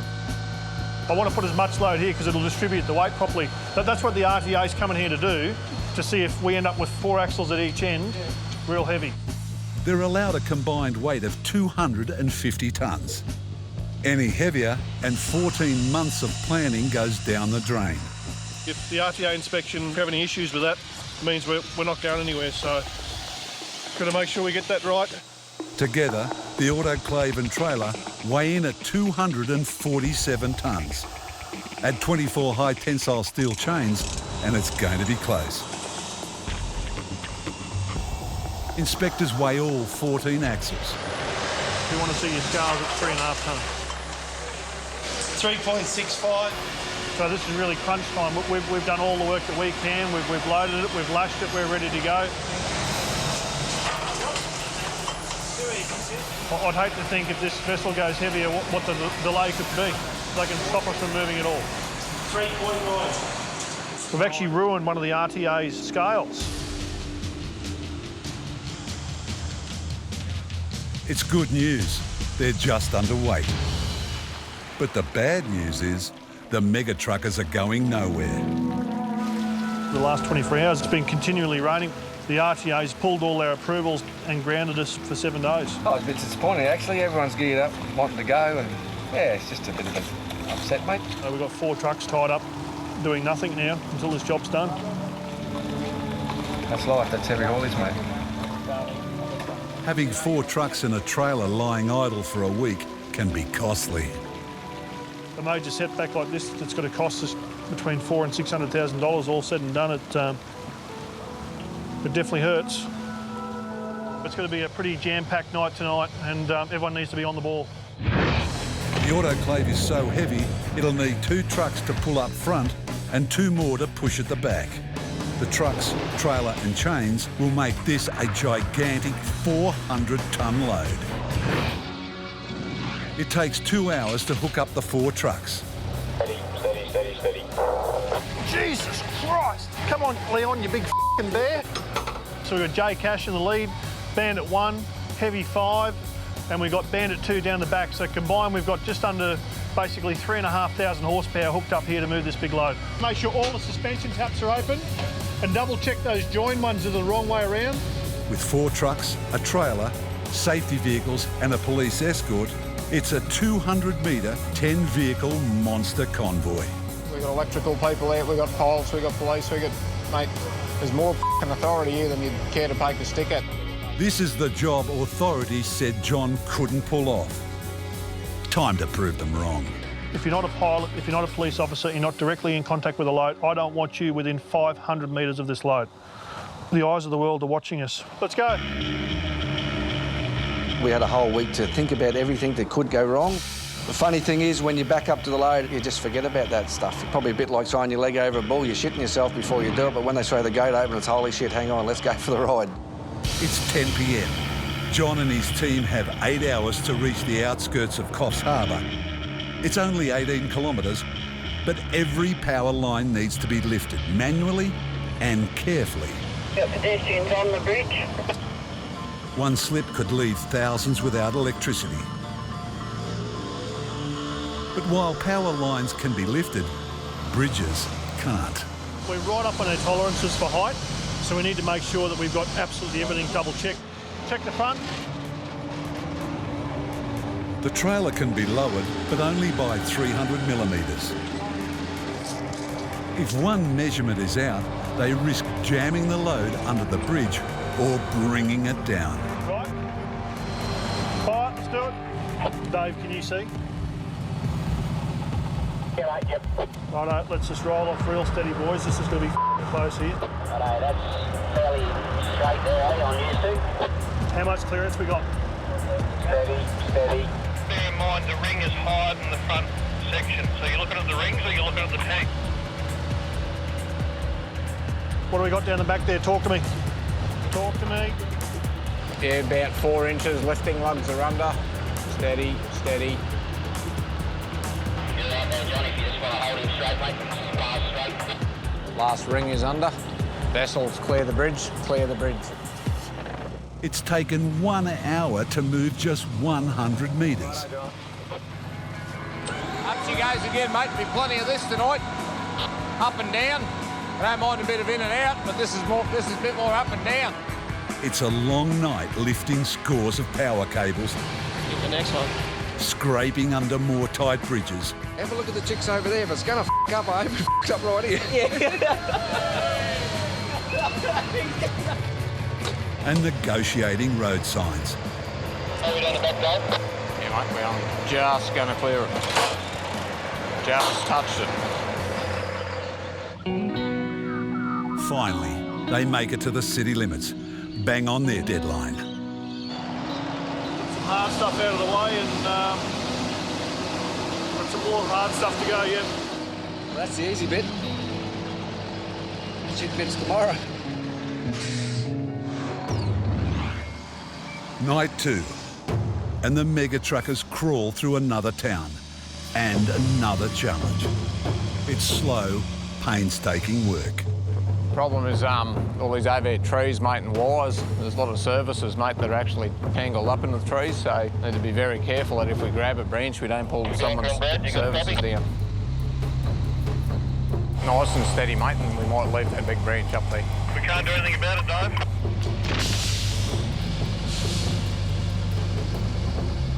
I want to put as much load here because it'll distribute the weight properly. That's what the RTA's coming here to do, to see if we end up with 4 axles at each end, real heavy. They're allowed a combined weight of 250 tonnes. Any heavier and 14 months of planning goes down the drain. If the RTA inspection have any issues with that, it means we're not going anywhere, so got to make sure we get that right. Together, the autoclave and trailer weigh in at 247 tonnes. Add 24 high tensile steel chains and it's going to be close. Inspectors weigh all 14 axles. If you want to see your scales, it's 3.5 tonne. 3.65. So this is really crunch time. We've done all the work that we can. We've loaded it, we've lashed it, we're ready to go. I'd hate to think if this vessel goes heavier, what the delay could be. They can stop us from moving at all. 3.9. We've actually ruined one of the RTA's scales. It's good news. They're just underweight. But the bad news is the MegaTruckers are going nowhere. The last 24 hours, it's been continually raining. The RTA's pulled all their approvals and grounded us for 7 days. Oh, it's a bit disappointing, actually. Everyone's geared up, wanting to go, and yeah, it's just a bit of an upset, mate. We've got 4 trucks tied up, doing nothing now until this job's done. That's life, that's heavy haulage, mate. Having 4 trucks and a trailer lying idle for a week can be costly. A major setback like this, it's going to cost us between $400,000 and $600,000 all said and done. It definitely hurts. It's going to be a pretty jam-packed night tonight, and everyone needs to be on the ball. The autoclave is so heavy, it'll need 2 trucks to pull up front and 2 more to push at the back. The trucks, trailer and chains will make this a gigantic 400-tonne load. It takes 2 hours to hook up the 4 trucks. Steady. Jesus Christ! Come on, Leon, you big f***ing bear. So we've got Jay Cash in the lead, Bandit 1, Heavy 5, and we've got Bandit 2 down the back. So combined, we've got just under basically 3,500 horsepower hooked up here to move this big load. Make sure all the suspension taps are open and double check those join ones are the wrong way around. With 4 trucks, a trailer, safety vehicles and a police escort, it's a 200-metre, 10-vehicle monster convoy. We've got electrical people out, we've got poles, we've got police, mate, there's more authority here than you'd care to take a stick at. This is the job authorities said John couldn't pull off. Time to prove them wrong. If you're not a pilot, if you're not a police officer, you're not directly in contact with a load, I don't want you within 500 metres of this load. The eyes of the world are watching us. Let's go. We had a whole week to think about everything that could go wrong. The funny thing is, when you back up to the load, you just forget about that stuff. It's probably a bit like throwing your leg over a bull. You're shitting yourself before you do it, but when they throw the gate open, it's holy shit, hang on, let's go for the ride. It's 10 p.m. John and his team have 8 hours to reach the outskirts of Coffs Harbour. It's only 18 kilometres, but every power line needs to be lifted manually and carefully. Got pedestrians on the bridge. One slip could leave thousands without electricity. But while power lines can be lifted, bridges can't. We're right up on our tolerances for height, so we need to make sure that we've got absolutely everything double checked. Check the front. The trailer can be lowered, but only by 300 millimetres. If one measurement is out, they risk jamming the load under the bridge or bringing it down. Right. Quiet, let's do it. Dave, can you see? Yeah, mate, yep. Righto, let's just roll off real steady, boys. This is going to be close here. Righto, that's fairly straight there, on you two. How much clearance we got? Steady. Bear in mind the ring is higher than the front section, so you're looking at the rings or you're looking at the tank? What do we got down the back there? Talk to me. Talk to me. Yeah, about 4 inches, lifting lugs are under. Steady. You're out there, Johnny, if you just want to hold him straight, mate. Spar straight. Last ring is under. Vessels, clear the bridge. It's taken 1 hour to move just 100 metres. Up she goes again, mate. Be plenty of this tonight. Up and down. I don't mind a bit of in and out, but this is a bit more up and down. It's a long night lifting scores of power cables. Get the next one. Scraping under more tight bridges. Have a look at the chicks over there. If it's going to up, I hope it up right here. And negotiating road signs. Are we down the back door? Yeah, mate, we're just going to clear it. Just touched it. Finally, they make it to the city limits, bang on their deadline. Some hard stuff out of the way and got some more hard stuff to go yet. Well, that's the easy bit. Shit bits tomorrow. Night 2, and the MegaTruckers crawl through another town and another challenge. It's slow, painstaking work. Problem is all these overhead trees, mate, and wires. There's a lot of services, mate, that are actually tangled up in the trees, so need to be very careful that if we grab a branch, we don't pull someone's services down. Nice and steady, mate, and we might leave that big branch up there. We can't do anything about it, Dave.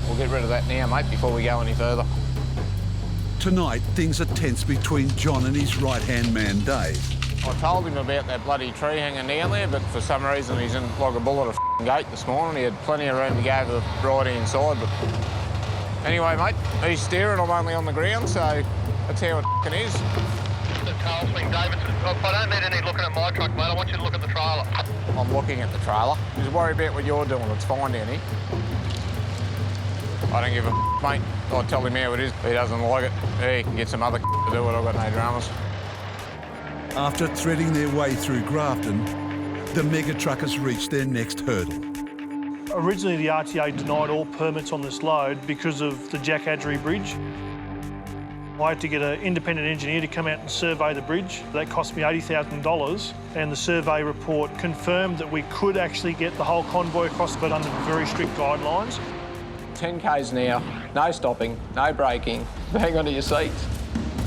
We'll get rid of that now, mate, before we go any further. Tonight, things are tense between John and his right-hand man, Dave. I told him about that bloody tree hanging down there, but for some reason he's in like a bull at a gate this morning. He had plenty of room to go to the right-hand side, but... Anyway, mate, he's steering, I'm only on the ground, so that's how it is. The tail swing, David. I don't need any looking at my truck, mate. I want you to look at the trailer. I'm looking at the trailer. Just worry about what you're doing. It's fine down here. I don't give a mate. I'll tell him how it is. If he doesn't like it, he can get some other to do it. I've got no dramas. After threading their way through Grafton, the MegaTruckers reach their next hurdle. Originally, the RTA denied all permits on this load because of the Jack Adgery Bridge. I had to get an independent engineer to come out and survey the bridge. That cost me $80,000, and the survey report confirmed that we could actually get the whole convoy across, but under very strict guidelines. 10 k's an hour, no stopping, no braking, hang on to your seats.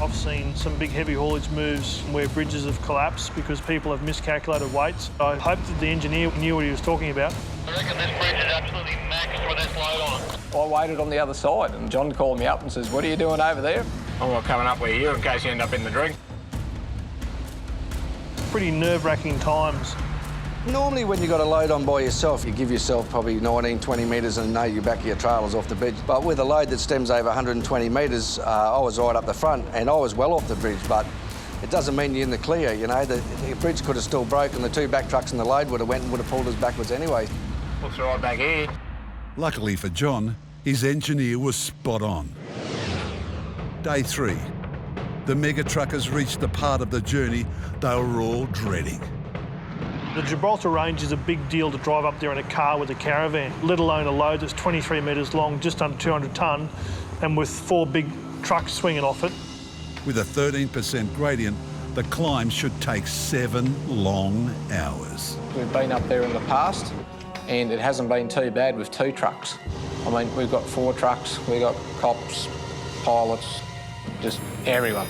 I've seen some big heavy haulage moves where bridges have collapsed because people have miscalculated weights. I hope that the engineer knew what he was talking about. I reckon this bridge is absolutely maxed with this load on. I waited on the other side and John called me up and says, what are you doing over there? I'm not coming up with you in case you end up in the drink. Pretty nerve-wracking times. Normally when you've got a load on by yourself, you give yourself probably 19, 20 metres and know your back of your trailer's off the bridge. But with a load that stems over 120 metres, I was right up the front and I was well off the bridge, but it doesn't mean you're in the clear, you know. The bridge could have still broken, the two back trucks and the load would have went and would have pulled us backwards anyway. Looks right back here. Luckily for John, his engineer was spot on. Day 3. The MegaTruckers reached the part of the journey they were all dreading. The Gibraltar Range is a big deal to drive up there in a car with a caravan, let alone a load that's 23 metres long, just under 200 tonne, and with 4 big trucks swinging off it. With a 13% gradient, the climb should take 7 long hours. We've been up there in the past and it hasn't been too bad with 2 trucks. I mean, we've got 4 trucks, we've got cops, pilots, just everyone.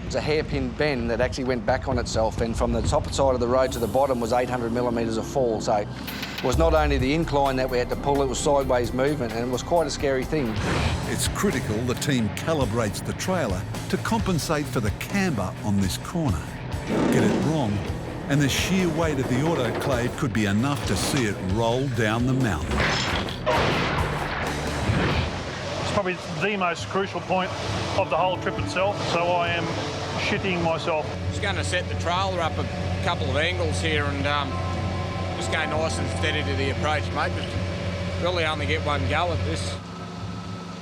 It's a hairpin bend that actually went back on itself, and from the top side of the road to the bottom was 800 millimetres of fall. So it was not only the incline that we had to pull, it was sideways movement, and it was quite a scary thing. It's critical the team calibrates the trailer to compensate for the camber on this corner. Get it wrong, and the sheer weight of the autoclave could be enough to see it roll down the mountain. It's probably the most crucial point of the whole trip itself, so I am shitting myself. Just going to set the trailer up a couple of angles here and just go nice and steady to the approach, mate. But really only get one go at this.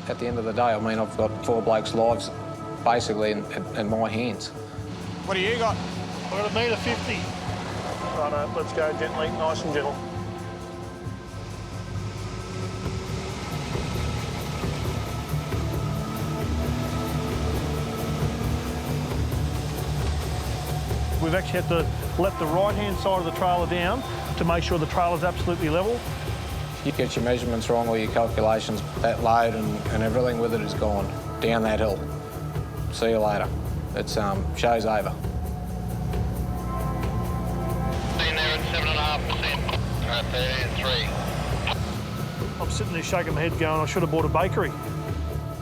At the end of the day, I mean, I've got 4 blokes' lives basically in my hands. What do you got? I've got 1.50 metre. Right, let's go gently, nice and gentle. We've actually had to let the right-hand side of the trailer down to make sure the trailer's absolutely level. You get your measurements wrong or your calculations, that load and everything with it is gone down that hill. See you later. It's show's over. Been there at 7.5%. 13.3. I'm sitting there shaking my head going, I should have bought a bakery.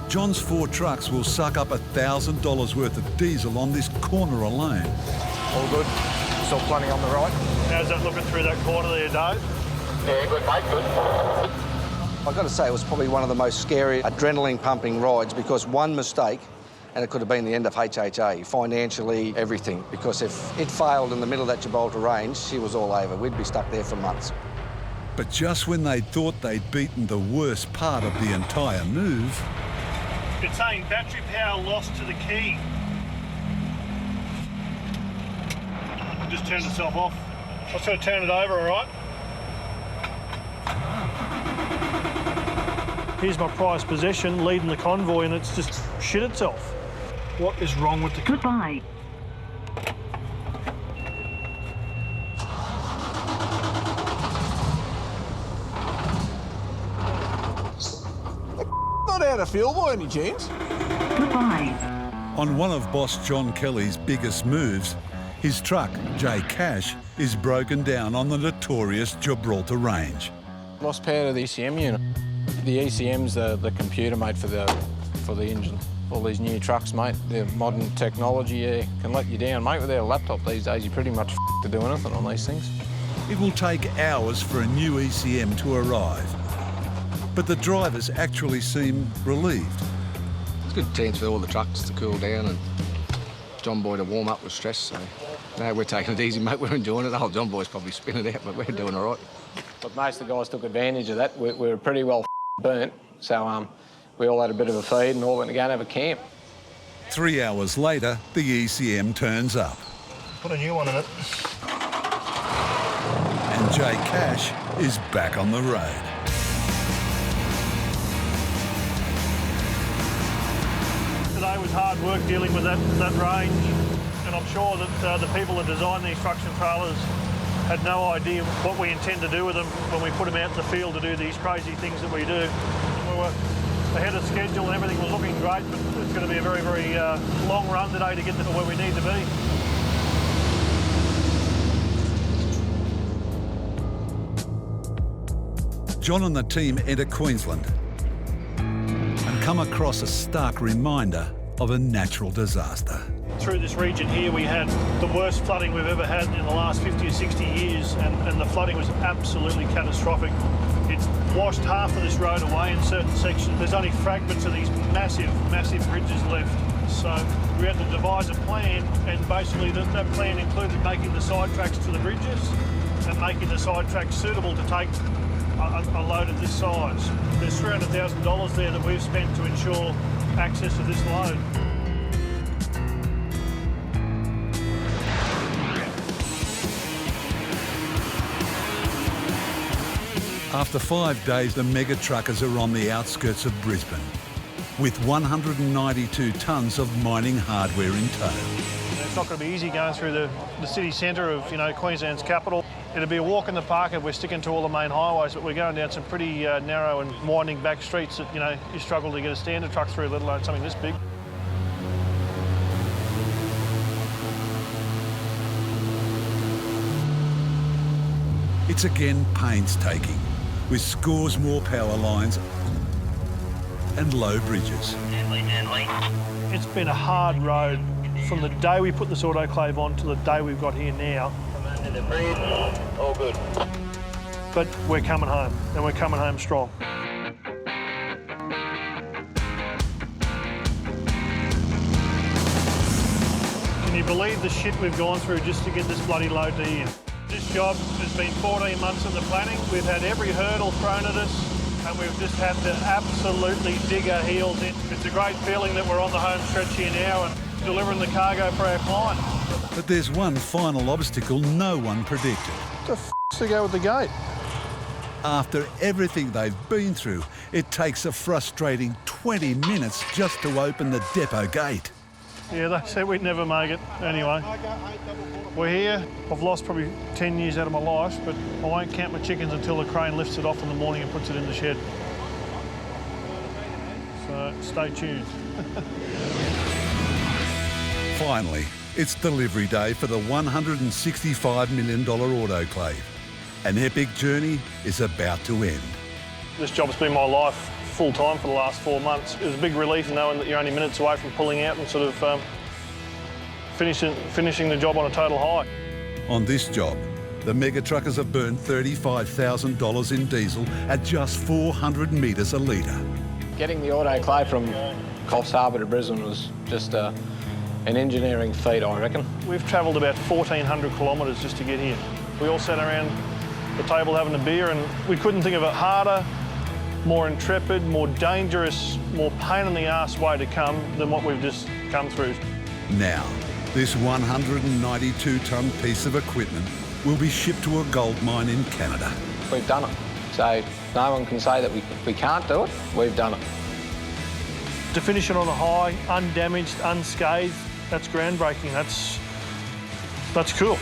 John's 4 trucks will suck up $1,000 worth of diesel on this corner alone. All good. Still plenty on the right. How's that looking through that corner there, Dave? Yeah, good, mate, good. I've got to say, it was probably one of the most scary adrenaline-pumping rides because one mistake and it could have been the end of HHA, financially, everything. Because if it failed in the middle of that Gibraltar range, she was all over. We'd be stuck there for months. But just when they thought they'd beaten the worst part of the entire move... It's saying battery power lost to the key. It just turned itself off. I was going to turn it over, all right? Here's my prized possession leading the convoy and it's just shit itself. What is wrong with the... Goodbye. Not out of fuel by any chance. Goodbye. On one of boss John Kelly's biggest moves, his truck, J Cash, is broken down on the notorious Gibraltar range. Lost power to the ECM unit. The ECM's the computer, mate, for the engine. All these new trucks, mate, the modern technology can let you down, mate. Without a laptop these days, you pretty much to do anything on these things. It will take hours for a new ECM to arrive, but the drivers actually seem relieved. It's a good chance for all the trucks to cool down and John Boy to warm up with stress, so no, we're taking it easy, mate. We're enjoying it. The whole John Boy's probably spinning out, but we're doing all right. But most of the guys took advantage of that. We were pretty well burnt, so we all had a bit of a feed and all went to go and have a camp. 3 hours later, the ECM turns up. Put a new one in it. And J Cash is back on the road. Today was hard work dealing with that range, and I'm sure that the people that designed these trucks and trailers had no idea what we intend to do with them when we put them out in the field to do these crazy things that we do. We were ahead of schedule and everything was looking great, but it's going to be a very, very long run today to get to where we need to be. John and the team enter Queensland and come across a stark reminder of a natural disaster. Through this region here, we had the worst flooding we've ever had in the last 50 or 60 years, and the flooding was absolutely catastrophic. It's washed half of this road away in certain sections. There's only fragments of these massive, massive bridges left. So we had to devise a plan, and basically that plan included making the side tracks to the bridges and making the side tracks suitable to take a load of this size. There's $300,000 there that we've spent to ensure access to this load. After 5 days, the MegaTruckers are on the outskirts of Brisbane with 192 tonnes of mining hardware in tow. It's not going to be easy going through the city centre of Queensland's capital. It'll be a walk in the park if we're sticking to all the main highways, but we're going down some pretty narrow and winding back streets that you struggle to get a standard truck through, let alone something this big. It's again painstaking, with scores more power lines and low bridges. It's been a hard road from the day we put this autoclave on to the day we've got here now. All good. But we're coming home, and we're coming home strong. Can you believe the shit we've gone through just to get this bloody load to here? This job has been 14 months in the planning. We've had every hurdle thrown at us, and we've just had to absolutely dig our heels in. It's a great feeling that we're on the home stretch here now and delivering the cargo for our client. But there's one final obstacle no one predicted. What the f***'s to go with the gate? After everything they've been through, it takes a frustrating 20 minutes just to open the depot gate. Yeah, they said we'd never make it. Anyway, we're here. I've lost probably 10 years out of my life, but I won't count my chickens until the crane lifts it off in the morning and puts it in the shed. So stay tuned. Finally, it's delivery day for the $165 million autoclave. An epic journey is about to end. This job's been my life full time for the last 4 months. It was a big relief knowing that you're only minutes away from pulling out and sort of finishing the job on a total high. On this job, the MegaTruckers have burned $35,000 in diesel at just 400 metres a litre. Getting the autoclave from Coffs Harbour to Brisbane was just an engineering feat, I reckon. We've travelled about 1,400 kilometres just to get here. We all sat around the table having a beer and we couldn't think of a harder, more intrepid, more dangerous, more pain in the arse way to come than what we've just come through. Now, this 192-tonne piece of equipment will be shipped to a gold mine in Canada. We've done it. So no one can say that we can't do it. We've done it. To finish it on a high, undamaged, unscathed, that's groundbreaking. That's cool.